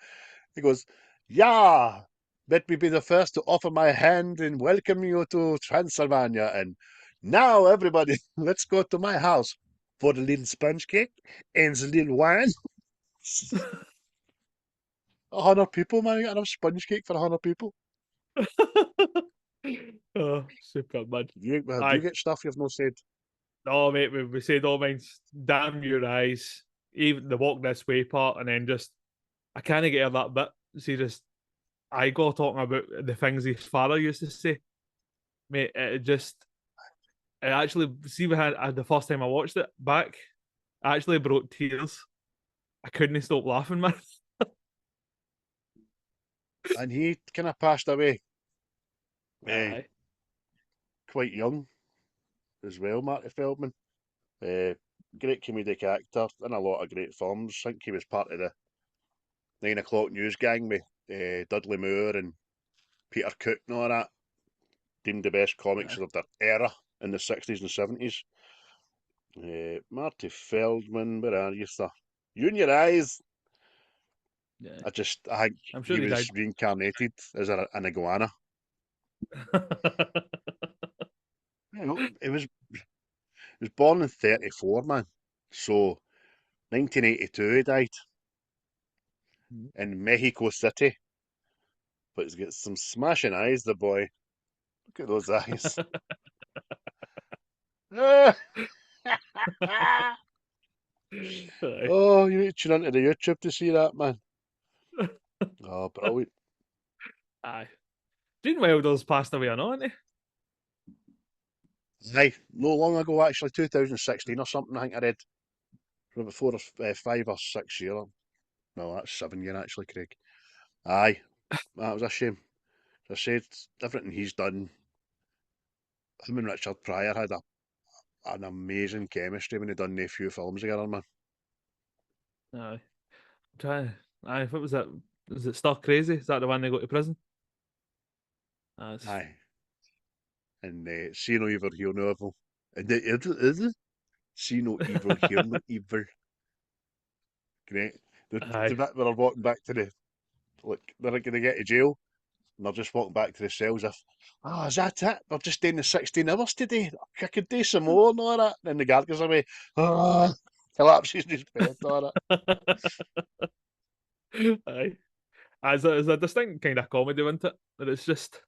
He goes, yeah, let me be the first to offer my hand and welcome you to Transylvania. And now, everybody, let's go to my house for the little sponge cake and the little wine. 100 people, man. You got enough sponge cake for 100 people. Oh, super man. Do you get stuff you've not said? Oh, mate, we said all mine's damn your eyes. Even the walk this way part, and then just I can't get of that bit. See, just Igor talking about the things his father used to say. Mate, it actually, see, we had the first time I watched it back, I actually brought tears. I couldn't stop laughing, man. And he kind of passed away Aye. quite young as well, Marty Feldman. Great comedic actor in a lot of great films. I think he was part of the 9 o'clock news gang with Dudley Moore and Peter Cook and all that. Deemed the best comics of their era in the 60s and 70s. Marty Feldman, where are you, sir? You and your eyes. Yeah. I think I'm sure he he was died. reincarnated as an iguana. He was born in 34, man. So 1982 he died in Mexico City. But he's got some smashing eyes, the boy. Look at those eyes. Aye. Oh, you need to tune into the YouTube to see that, man. Oh, brilliant. Aye. Gene Wilder's passed away, I know, isn't he? Aye, no long ago, actually, 2016 or something, I think I read. About 5 or 6 years. No, that's 7 years, actually, Craig. Aye, that was a shame. As I said, everything he's done, him and Richard Pryor had an amazing chemistry when they done a few films together, man. Aye. Aye, what was that? Was it Stir Crazy? Is that the one they go to prison? Aye. And see no evil, hear no evil. And is it? See no evil, hear no evil. Great. The Aye. bit where they're walking back to they're going to get to jail, and they're just walking back to the cells if, is that it? We're just doing the 16 hours today. I could do some more and all that. Then the guard goes away. Collapses in his bed, all that. Aye. As a distinct kind of comedy, isn't it? That it's just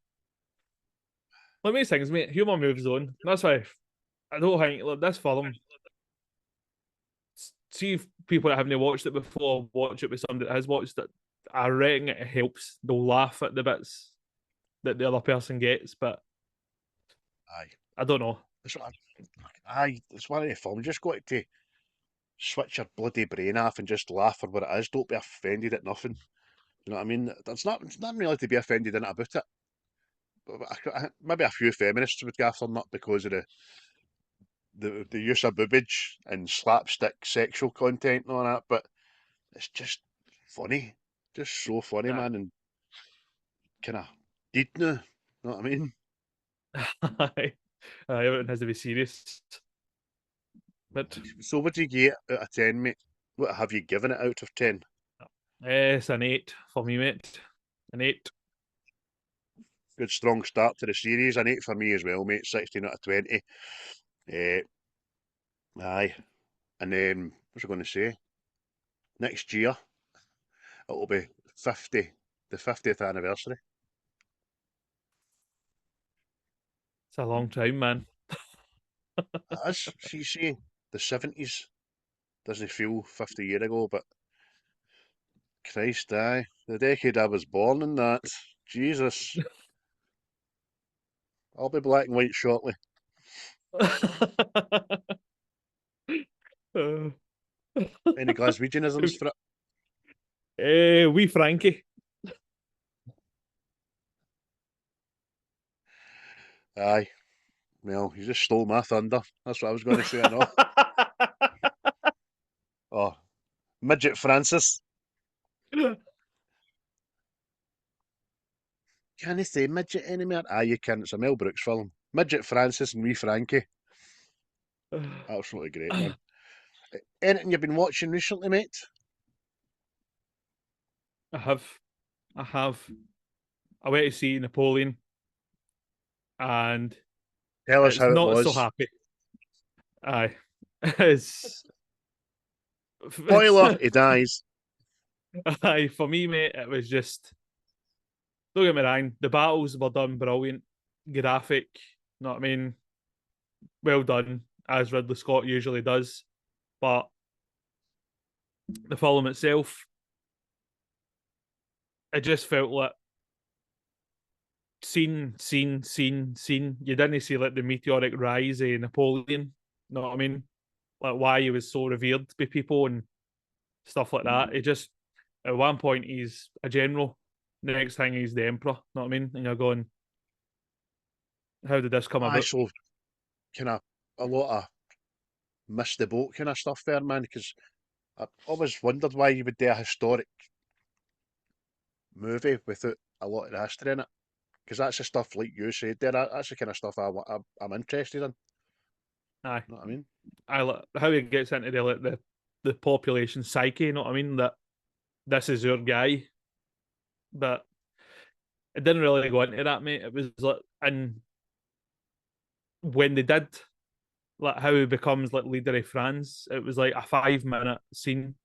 like these things, mate. Humour moves on. That's why I don't think like, this film. See if people that haven't watched it before watch it with somebody that has watched it. I reckon it helps. They'll laugh at the bits that the other person gets, but Aye. I don't know. It's one of the films. You just got to switch your bloody brain off and just laugh for what it is. Don't be offended at nothing. You know what I mean? It's not really to be offended in it about it. Maybe a few feminists would gaff on that because of the use of boobage and slapstick sexual content and all that, but it's just funny. Just so funny, Aye. man, and kind of deep now. You know what I mean? Aye. Everything has to be serious. But So what do you get out of 10, mate? What have you given it out of 10? it's an 8 for me, mate. An 8. Good strong start to the series. An 8 for me as well, mate. 16 out of 20. Aye. And then, what's I going to say? Next year, it'll be 50, the 50th anniversary. It's a long time, man. It is. See, the 70s doesn't feel 50 years ago, but Christ, aye. The decade I was born in that. Jesus. I'll be black and white shortly. Any Glaswegianisms for it? Wee Frankie. Aye. Well, you just stole my thunder. That's what I was going to say, I know. Oh, Midget Francis. Can I say midget anymore? Aye, you can. It's a Mel Brooks film. Midget Francis and Wee Frankie. Absolutely great, man. Anything you've been watching recently, mate? I have. I went to see Napoleon, and Tell us it's how it not so was. happy. Aye, it's Spoiler, he dies. aye, for me, mate. It was just, don't get me wrong, the battles were done brilliant, graphic. Know what I mean? Well done, as Ridley Scott usually does. But the film itself, it just felt like scene. You didn't see like the meteoric rise of Napoleon. Know what I mean? Like why he was so revered by people and stuff like that. It just, at one point he's a general, the next thing he's the emperor. Know what I mean? And you're going, how did this come Aye, about? so kind of a lot of missed the boat kind of stuff there, man, because I always wondered why you would do a historic movie without a lot of the history in it. Because that's the stuff, like you said there, that's the kind of stuff I'm interested in. Aye, You know what I mean? I like how he gets into the like the population psyche. You know what I mean? That this is your guy, but it didn't really go into that, mate. It was like, and when they did, like how he becomes like leader of France, it was like a 5 minute scene.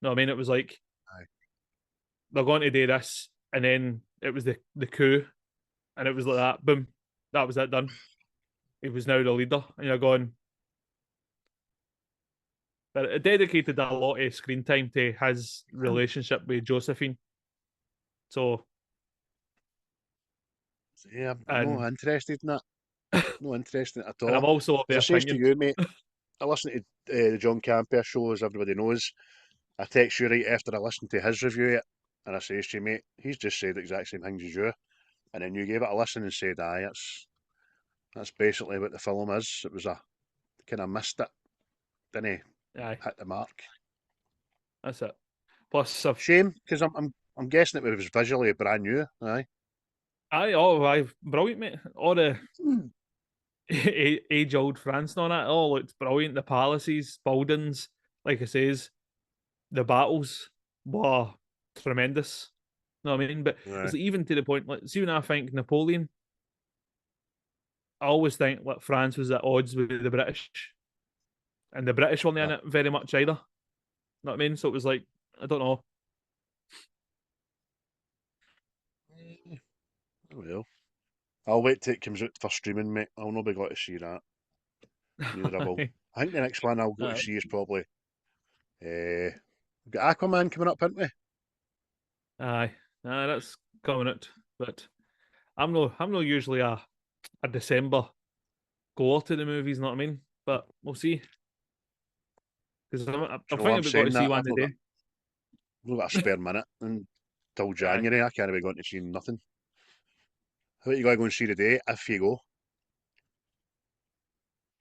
No, I mean it was like Aye. they're going to do this, and then it was the coup, and it was like that. Boom, that was it done. He was now the leader, and you're going. But it dedicated a lot of screen time to his relationship with Josephine. So, So, yeah, I'm and not interested in that. No interested in it at and I'm all. also of As the I says to opinion. you, mate, I listen to the John Campbell show, as everybody knows. I text you right after I listened to his review of it, and I says to you, mate, he's just said the exact same things as you. And then you gave it a listen and said, aye, that's basically what the film is. It was a kind of missed it, didn't Aye, hit the mark. that's it. Plus, I've Shame, because I'm guessing it was visually brand new. Aye. aye, brilliant, mate. All the age old France and all that, all looked brilliant. The palaces, buildings, like I says, the battles were tremendous. You know what I mean? But Aye. it's like, even to the point, like, see when I think Napoleon, I always think like France was at odds with the British, and the British weren't in it very much either. You know what I mean? So it was like, I don't know. Oh well. I'll wait till it comes out for streaming, mate. I'll not be glad to see that. Neither I will. I think the next one I'll go to see is probably we've got Aquaman coming up, haven't we? Aye, that's coming out. But I'm no usually a December goer to the movies. Know what I mean? But we'll see. Because I'm Do you know what thinking I'm about going to saying? see That one I've today. not got a spare minute until Aye, January. I can't be going to see nothing. How about you gotta go and see today if you go?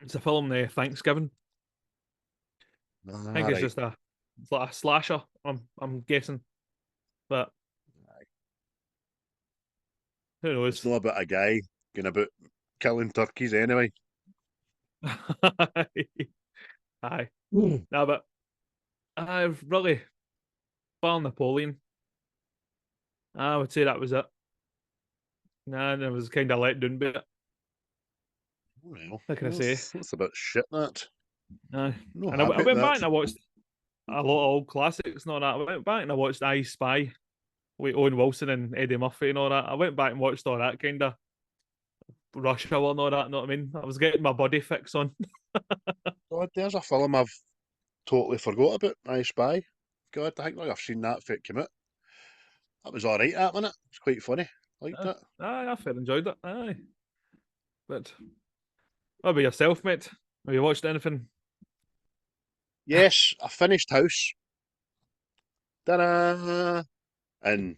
it's a film Thanksgiving. I think it's Right. just it's like a slasher. I'm guessing, but who It's knows? not about a guy going about killing turkeys anyway. Aye, no, but I've really bar Napoleon. I would say that was it. Nah, and I was kind of let down by it. Well, What can I say? that's a bit shit, that. Aye, Not and I happy at went back that. and I watched a lot of old classics and all that. I went back and I watched I Spy with Owen Wilson and Eddie Murphy and all that. I went back and watched all that kind of Rush Hour and all that. Know what I mean? I was getting my body fix on. God, there's a film I've totally forgot about, I Spy. God, I think like I've seen that if it came out. That was alright, that, wasn't it? It's quite funny. Liked it. Aye, I fair enjoyed it. Aye, but What about yourself, mate? Have you watched anything? Yes, I finished House. Ta-da! And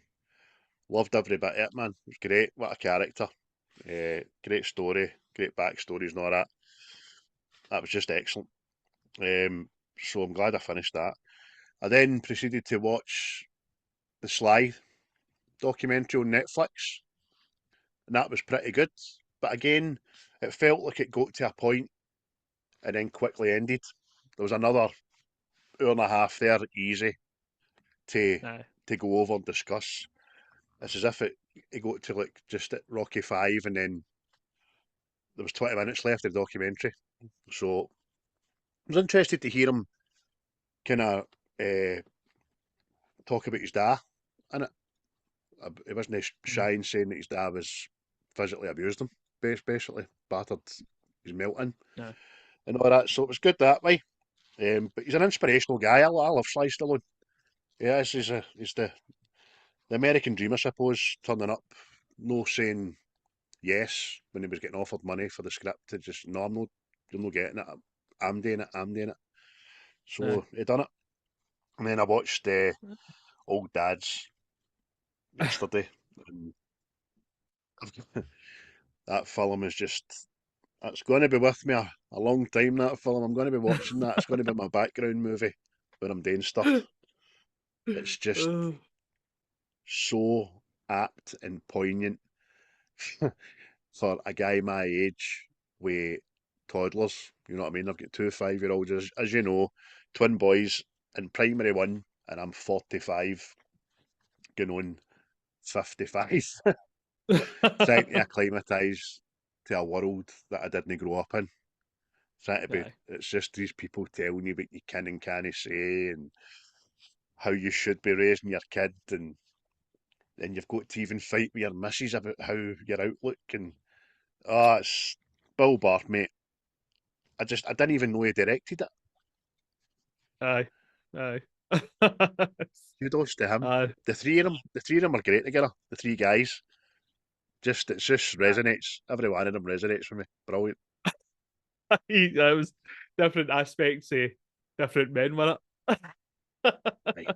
loved every bit of it, man. It was great. What a character. Great story, great backstories and all that. That was just excellent. So I'm glad I finished that. I then proceeded to watch the Sly documentary on Netflix, and that was pretty good. But again, it felt like it got to a point and then quickly ended. There was another hour and a half there, easy, to Aye. go over and discuss. It's as if it got to like just at Rocky Five, and then there was 20 minutes left of the documentary. So I was interested to hear him kind of talk about his dad in it. He wasn't shy in saying that his dad was physically abused him, basically battered his melting Aye. and all that. So it was good that way. But he's an inspirational guy. I love Sly Stallone. Yeah, he's the American dream, I suppose, turning up, no saying yes when he was getting offered money for the script. To just no, you're not getting it. I'm doing it. I'm doing it. Aye. So he done it. And then I watched Old Dads yesterday. And that film is just, it's going to be with me a long time, that film. I'm going to be watching that. It's going to be my background movie when I'm doing stuff. It's just Oh, so apt and poignant for a guy my age with toddlers. You know what I mean? I've got two 5-year-olds, as you know, twin boys in primary one, and I'm 45, going on 55. Trying to acclimatise to a world that I didn't grow up in. Trying to be, Aye. it's just these people telling you what you can and can't say and how you should be raising your kid, and then you've got to even fight with your missus about how your outlook and it's Bill Barr, mate. I didn't even know he directed it. Aye. Aye. Kudos to him. Aye. The three of them are great together. The three guys. It just resonates. Every one of them resonates with me. Brilliant. That was different aspects of different men, wasn't it? Right.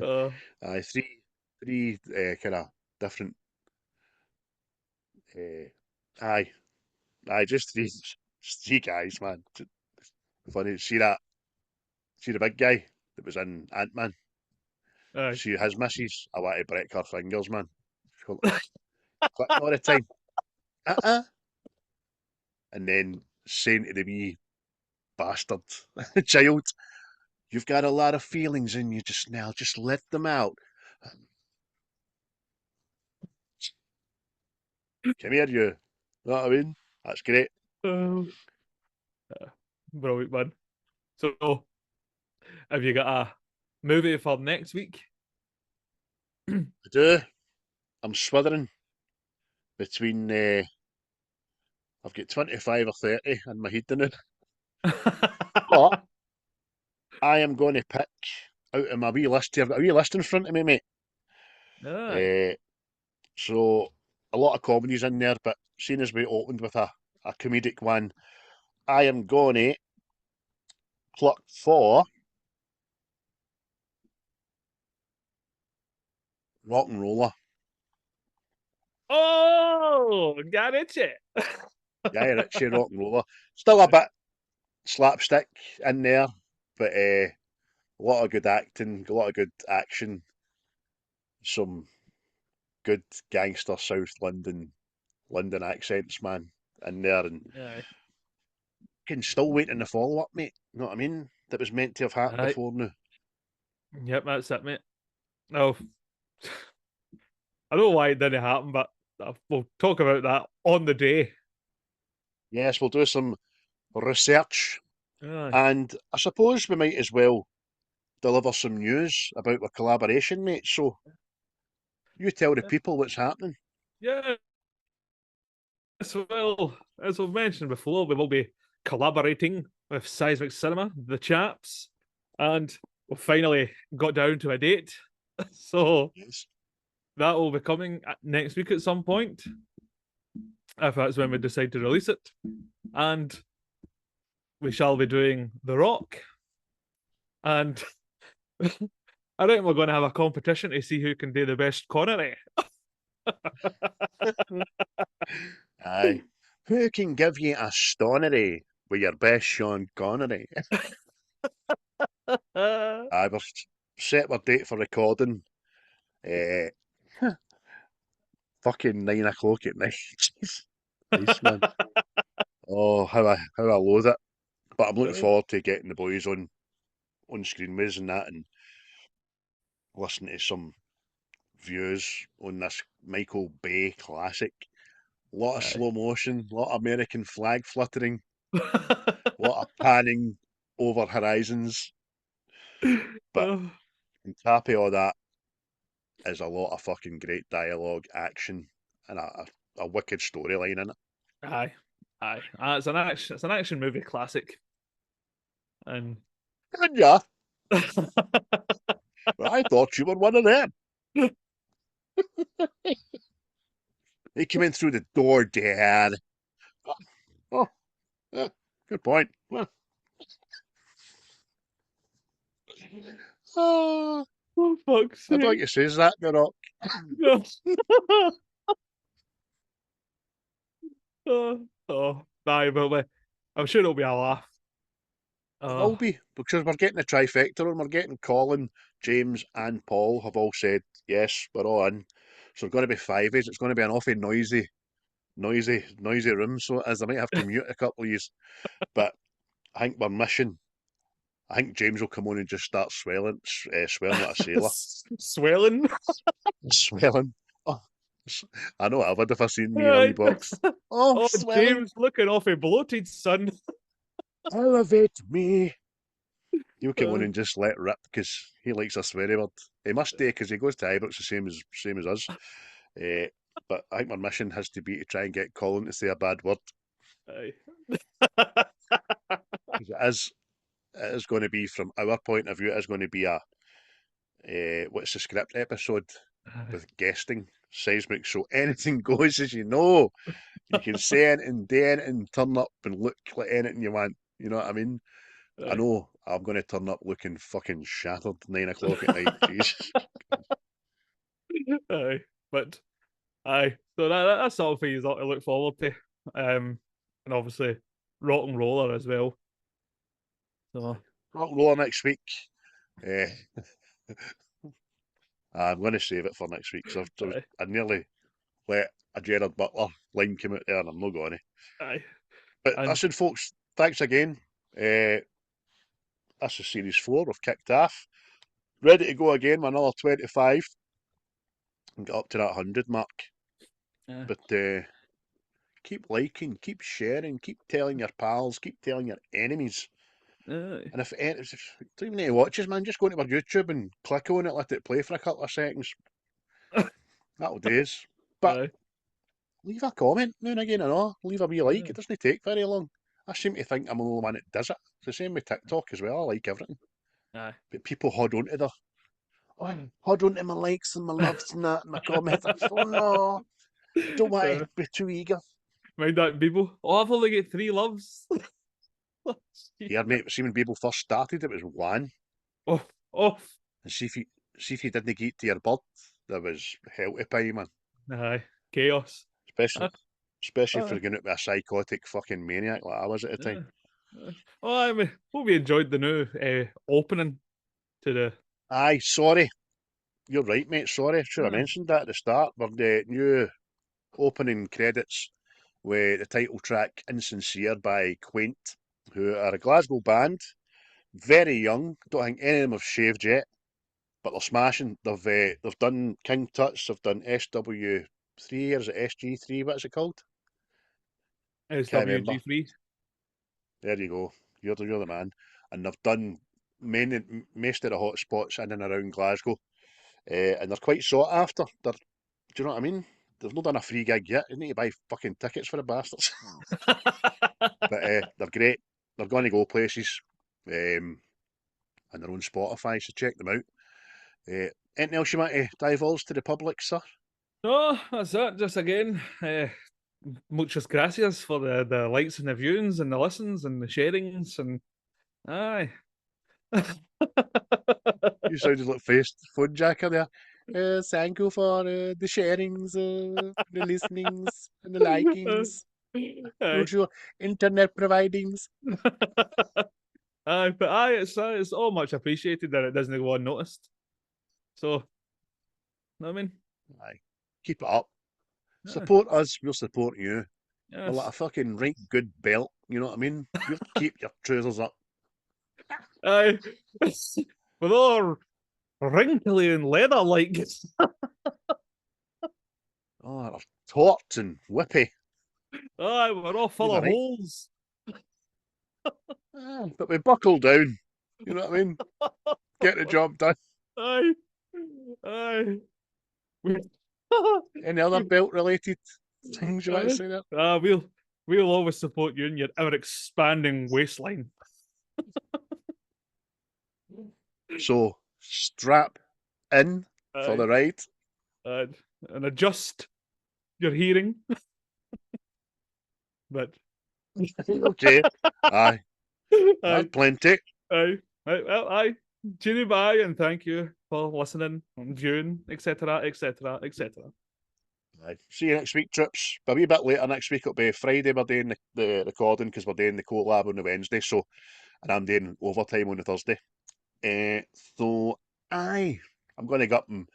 Uh, Aye, three kind of different. Aye, just three guys, man. Funny. See the big guy that was in Ant-Man. aye. See his missus. I want to break her fingers, man. She'll click all the time. And then saying to the wee bastard child, "You've got a lot of feelings in you just now. Just let them out. Come here, you." Know what I mean? That's great. Oh, brilliant, man. So, have you got a movie for next week? I do. I'm swithering between. I've got 25 or 30 in my head now. But I am going to pick out of my wee list here. I've got a wee list in front of me, mate. Aye. Uh, so a lot of comedies in there, but seeing as we opened with a comedic one, I am going to pluck for Rock and Roller. Oh, got it. Yeah, Richie, Rock and Roller. Still a bit slapstick in there, but a lot of good acting, a lot of good action, some good gangster South London accents, man, in there, and Aye. can still waiting the follow up, mate. You know what I mean? That was meant to have happened Aye. before now. Yep, that's it, mate. Oh, I don't know why it didn't happen, but we'll talk about that on the day. Yes, we'll do some research, Aye. and I suppose we might as well deliver some news about our collaboration, mate. So you tell the people what's happening. Yeah. Well, as we've mentioned before, we will be collaborating with Seismic Cinema, the chaps, and we've finally got down to a date. So Yes. that will be coming next week at some point. if that's when we decide to release it. And we shall be doing The Rock. And I reckon we're going to have a competition to see who can do the best Connery. Aye. Who can give you a stonery with your best Sean Connery? Aye, we're set our date for recording. Fucking 9 o'clock at night. Jeez. Nice, man. Oh, how I loathe it. But I'm looking forward to getting the boys on Screenways and that, and listening to some views on this Michael Bay classic. A lot of slow motion, a lot of American flag fluttering, a lot of panning over horizons. But on top of all that is a lot of fucking great dialogue, action, and a wicked storyline in it. Aye. It's an action movie classic. And Yeah. I thought you were one of them. He came in through the door, Dad. Oh, good point. Well. Oh, fuck's sake. I don't think he says that, The Rock. Aye, but I'm sure it'll be a laugh. It will be, because we're getting a trifecta and we're getting Colin, James, and Paul have all said, yes, we're all in. So it's going to be 5 It's going to be an awfully noisy room. So as I might have to mute a couple of yous. But I think we're missing. I think James will come on and just start swelling like a sailor. Swelling? Swelling. Oh, I know I would if I seen me in a wee box. Oh, swelling. James looking awfully bloated, son. Elevate me. He'll come on and just let rip because he likes a sweary word. He must do because he goes to Ibrox the same as us. But I think my mission has to be to try and get Colin to say a bad word. Aye. It is going to be, from our point of view, it is going to be a what's the script episode with guesting, seismic. So anything goes, as you know. You can say anything, do anything, turn up and look like anything you want. You know what I mean? Aye. I know I'm going to turn up looking fucking shattered 9 o'clock at night. Jesus. Aye, but aye. So that's all for you to look forward to. And obviously Rock and Roller as well. So Rock and Roller next week. I'm going to save it for next week because I nearly let a Gerard Butler line come out there and I'm not going to. Aye. But listen, folks, thanks again. That's the series 4. We've kicked off. Ready to go again with another 25 and get up to that 100 mark. Yeah. But keep liking, keep sharing, keep telling your pals, keep telling your enemies. And if you don't even need to watch us, man, just go into our YouTube and click on it, let it play for a couple of seconds. That'll do us. But leave a comment now and again, I know. Leave a wee like. It doesn't take very long. I seem to think I'm the only one that does it. It's the same with TikTok as well. I like everything. Aye. But people hold on to hold on to my likes and my loves and that and my comments. Oh no. Don't want to be too eager. Mind that, people. Oh, I've only got 3 loves. Yeah, mate, see when people first started, it was 1. Oh. And see if you didn't get to your bird, there was hell to pay, man. Aye. Chaos. Especially if you're going out with a psychotic fucking maniac like I was at the time. Oh, I hope you enjoyed the new opening to the... Aye, sorry. You're right, mate. Sorry. Should have mentioned that at the start. We're the new opening credits with the title track Insincere by Quaint, who are a Glasgow band. Very young. Don't think any of them have shaved yet, but they're smashing. They've done King Tut's, they've done SW3, or is it SG3? What is it called? SWG3. There you go. You're the man. And they've done most of the hot spots in and around Glasgow. And they're quite sought after. Do you know what I mean? They've not done a free gig yet. You need to buy fucking tickets for the bastards. But they're great. They're going to go places. And they're on Spotify, so check them out. Anything else you want to divulge to the public, sir? No, that's it. Just again, muchas gracias for the likes and the viewings and the listens and the sharings and aye. You sounded like phone jacker there. Thank you for the sharings, the listenings, and the likings. Aye. Your internet providings. Aye, but aye, it's all much appreciated that it doesn't go unnoticed. So, know what I mean? Aye. Keep it up. Aye. Support us, we'll support you. Yes. We're like a fucking right good belt, you know what I mean? You keep your trousers up. Aye. With all wrinkly and leather like. Oh, they're taut and whippy. Aye, we're all full You're of right. holes. But we buckle down. You know what I mean? Get the job done. Aye. Aye. Any other belt related things you want to say there? We'll always support you in your ever expanding waistline. So strap in for the ride. And adjust your hearing. But Okay. Aye. aye, That's plenty. aye. Well, aye. Cheery bye and thank you for listening and viewing, etc., etc., etc. Aye. See you next week, trips. A wee bit later next week. It'll be Friday. We're doing the recording because we're doing the collab on the Wednesday. So, and I'm doing overtime on the Thursday. So, aye, I'm going to go up and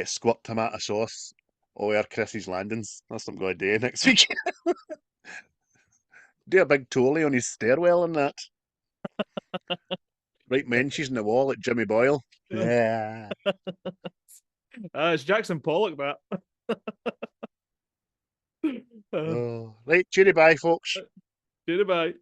squirt tomato sauce over Chrissy's landings. That's what I'm going to do next week. Do a big tolly on his stairwell and that. Right mentions in the wall like Jimmy Boyle. Yeah. It's Jackson Pollock, that. Oh. Right, cheery bye, folks. Cheery bye.